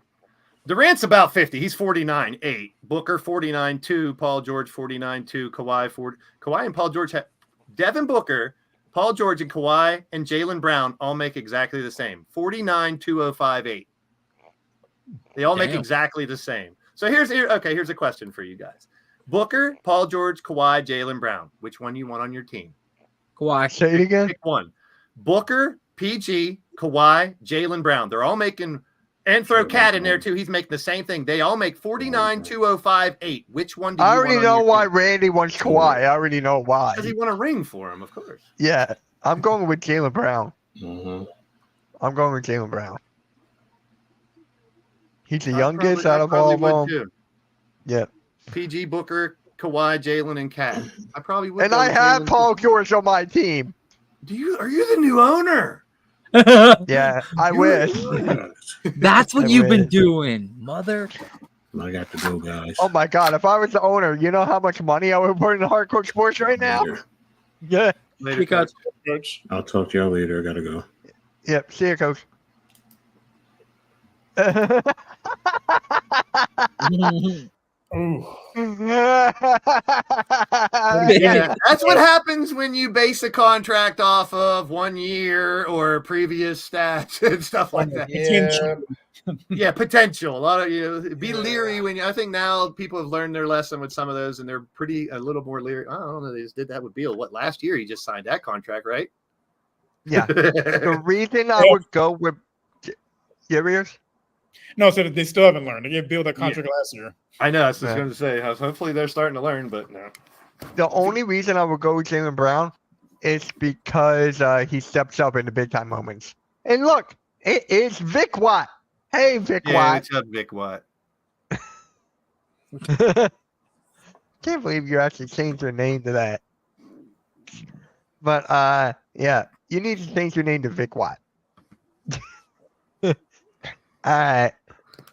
Durant's about 50. He's 49.8. Booker 49.2. Paul George 49.2. Kawhi and Paul George have Devin Booker, Paul George, and Kawhi and Jaylen Brown all make exactly the same. 49.2058. They all make Damn. exactly the same. So here's a question for you guys. Booker, Paul George, Kawhi, Jaylen Brown. Which one you want on your team? Kawhi. Say it again. Pick one. Booker, PG, Kawhi, Jaylen Brown. They're all making, and throw Cat in there too. He's making the same thing. They all make 49.2058. Which one do you I want already on know your why team? Randy wants Kawhi. I already know why. Because he won a ring for him, of course. Yeah, I'm going with Jaylen Brown. Mhm. I'm going with Jaylen Brown. He's the I youngest probably- out I of probably all of would them. too. Yeah. PG, Booker, Kawhi, Jalen, and Cat. I probably would. And go I with have Jalen Paul too. George on my team. Are you the new owner? Yeah, I You're wish. That's what I you've been wish. doing, mother. I got to go, guys. Oh my God, if I was the owner, you know how much money I would put into Hardcore Sports right now? Later. Yeah. Later, Because Coach. I'll talk to y'all later. I gotta go. Yep. See you, Coach. Ooh. Yeah, that's what happens when you base a contract off of 1 year or previous stats and stuff like that. Yeah, Yeah, potential. A lot of be leery when I think now people have learned their lesson with some of those, and they're a little more leery. I don't know. They just did that with Beal. What last year he just signed that contract, right? Yeah. The reason I would go with Sirius, No, so they still haven't learned. They gave Bill that contract last year. I know. I was just Yeah. going to say. Hopefully they're starting to learn, but no. the only reason I would go with Jaylen Brown is because he steps up in the big time moments. And look, it is Vic Watt. Hey, Vic Yeah, Watt. it's up Vic Watt. Can't believe you actually changed your name to that. But yeah, you need to change your name to Vic Watt. All right.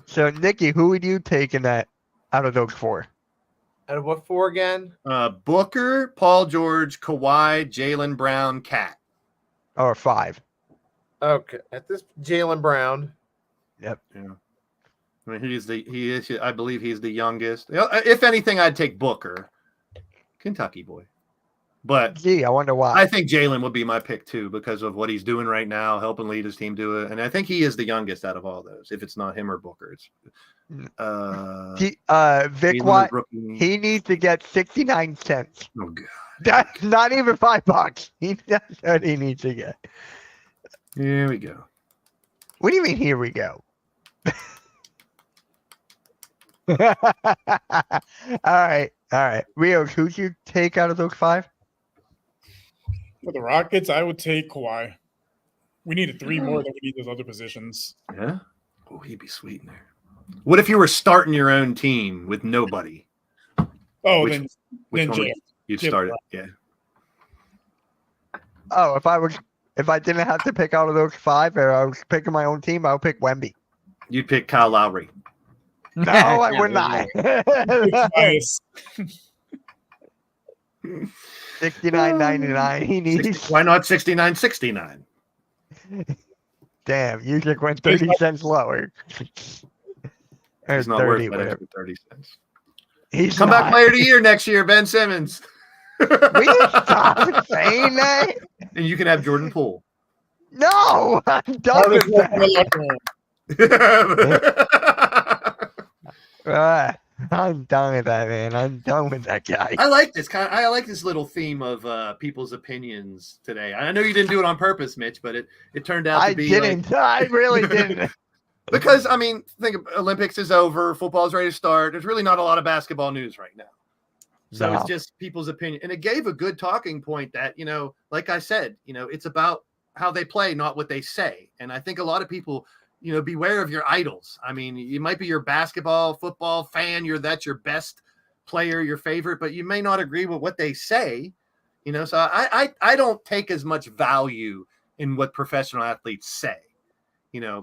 So Nikki, who would you take in that out of those four? out of what four again? Booker, Paul George, Kawhi, Jaylen Brown, Cat. Or five? Okay, at this Jaylen Brown. Yeah. I mean, I believe he's the youngest. If anything, I'd take Booker, Kentucky boy. But Gee, I wonder why. I think Jaylen would be my pick too because of what he's doing right now, helping lead his team do it. And I think he is the youngest out of all those. If it's not him or Booker, it's Vic Jaylen Watt. is rookie. He needs to get 69 cents. Oh god. That's not even $5. That's what he needs to get. Here we go. What do you mean? Here we go. All right. Rio, who'd you take out of those five? For the Rockets, I would take Kawhi. We needed three more than we need those other positions. Yeah. Oh, he'd be sweet in there. What if you were starting your own team with nobody? Oh, Which- then Which one Jay. You'd Yeah, start it. Yeah. Oh, if I didn't have to pick out of those 5, or I was picking my own team, I would pick Wemby. You'd pick Kyle Lowry. No, I Yeah, would there not. you Bias. 69.99. He needs. Why not 69.69? Damn, you just went 30 cents lower. Or He's not worth 30, that whatever. extra 30 cents. He's Come back not. player of the year next year, Ben Simmons. Will you stop saying that? And you can have Jordan Poole. No, I'm done Hardest with work in the that. locker room. I'm done with that, man. I'm done with that guy. I like this I like this little theme of people's opinions today. I know you didn't do it on purpose, Mitch, but it turned out to I be didn't. I really didn't. because I mean, think of, Olympics is over, football's ready to start. There's really not a lot of basketball news right now. So No. it's just people's opinion. And it gave a good talking point that, like I said, it's about how they play, not what they say. And I think a lot of people, beware of your idols. I mean, you might be your basketball, football fan. That's your best player, your favorite, but you may not agree with what they say. So I don't take as much value in what professional athletes say,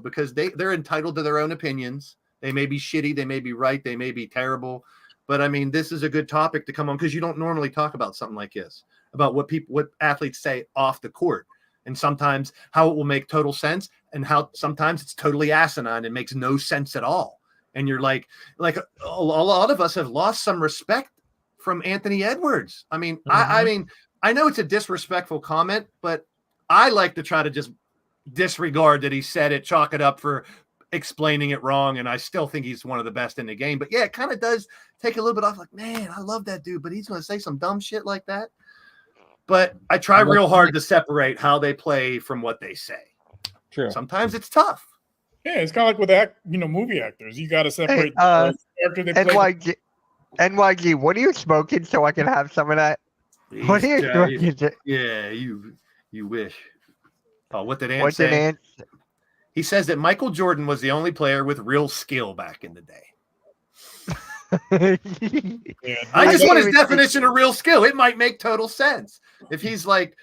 because they're entitled to their own opinions. They may be shitty. They may be right. They may be terrible. But I mean, this is a good topic to come on because you don't normally talk about something like this, about what athletes say off the court, and sometimes how it will make total sense, and how sometimes it's totally asinine and makes no sense at all. And you're like a lot of us have lost some respect from Anthony Edwards. I mean, I mean, I know it's a disrespectful comment, but I like to try to just disregard that he said it, chalk it up for explaining it wrong, and I still think he's one of the best in the game. But yeah, it kind of does take a little bit off, like, man, I love that dude, but he's going to say some dumb shit like that. But I try real hard to separate how they play from what they say. True. Sometimes it's tough. Yeah, it's kind of like with movie actors. You got to separate Hey, after they play. NYG, what are you smoking so I can have some of that? What are you smoking? Yeah, you wish. Oh, what did Ant What did say? Ant? He says that Michael Jordan was the only player with real skill back in the day. Yeah, I just want his think- definition of real skill. It might make total sense. If he's like,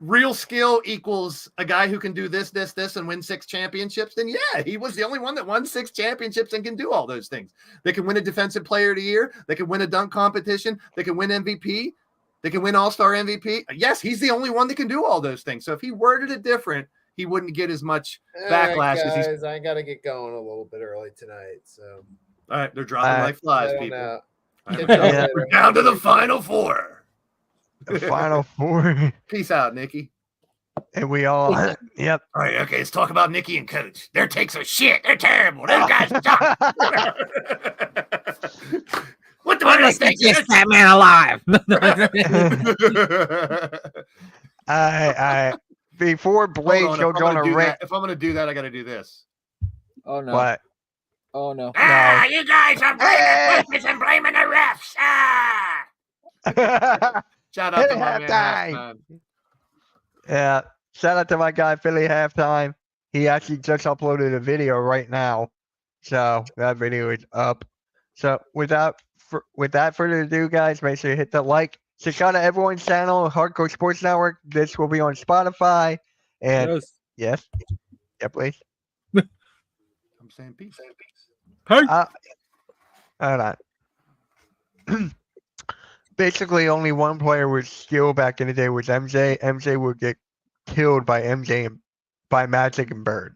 real skill equals a guy who can do this, this, this, and win 6 championships, then yeah, he was the only one that won 6 championships and can do all those things. They can win a defensive player of the year. They can win a dunk competition. They can win MVP. They can win all-star MVP. Yes, he's the only one that can do all those things. So if he worded it different, he wouldn't get as much backlash as he's. Guys, I got to get going a little bit early tonight. So All right, they're dropping like flies, heading people. out. All right, Yeah. we're down to the final 4. The final 4. Peace out, Nikki. And we all, yep. All right, okay, let's talk about Nikki and Coach. Their takes are shit. They're terrible. Those guys suck. What the fuck Let's do they get think? this fat man alive. I before Blake Hold goes if on a rant. if I'm gonna do that, I gotta do this. Oh no. What? Oh no. Ah, you guys are blaming coaches and blaming the refs. Ah! Shout out to my man. Halftime. Halftime. Yeah. Shout out to my guy Philly Halftime. He actually just uploaded a video right now, so that video is up. So without further ado, guys, make sure you hit the like. Subscribe to everyone's channel, Hardcore Sports Network. This will be on Spotify. And yes, yeah, please. I'm saying peace. Hold on. Basically, only one player with skill back in the day was MJ. MJ would get killed by by Magic and Bird.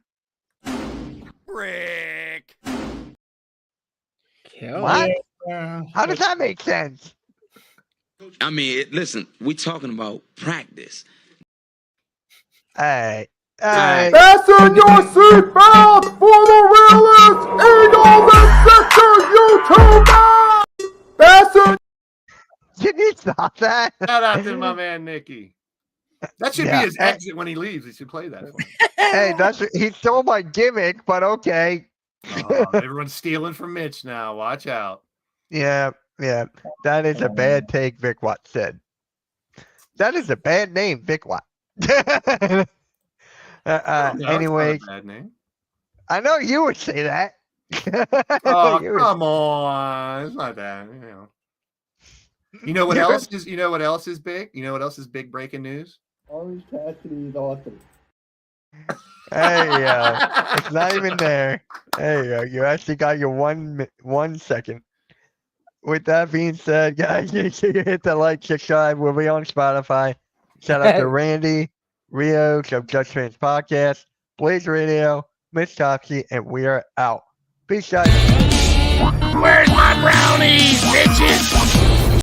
Rick. What? How does that make sense? I mean, listen, we talking about practice. Hey. Fasten your seatbelts for the realest Eagles and Sixers YouTuber! Fasten. Can you stop that? Shout out to my man Nikki. That should Yeah. be his exit when he leaves. He should play that. For him. Hey, he stole my gimmick, but okay. Oh, everyone's stealing from Mitch now. Watch out. Yeah. That is a bad take, Vic Watt said. That is a bad name, Vic Watt. No, it's not a Anyway, bad name. I know you would say that. Oh, You would- come on. It's not that. You know what else is? You know what else is big? You know what else is big breaking news? Orange Cassidy's author. There you go. It's not even there. There you go. You actually got your 1 second. With that being said, guys, you should hit the like, subscribe. We'll be on Spotify. Shout out to Randy, Rio of Just Fans Podcast, Blaze Radio, Mitch Topsy, and we are out. Peace, guys. Where's my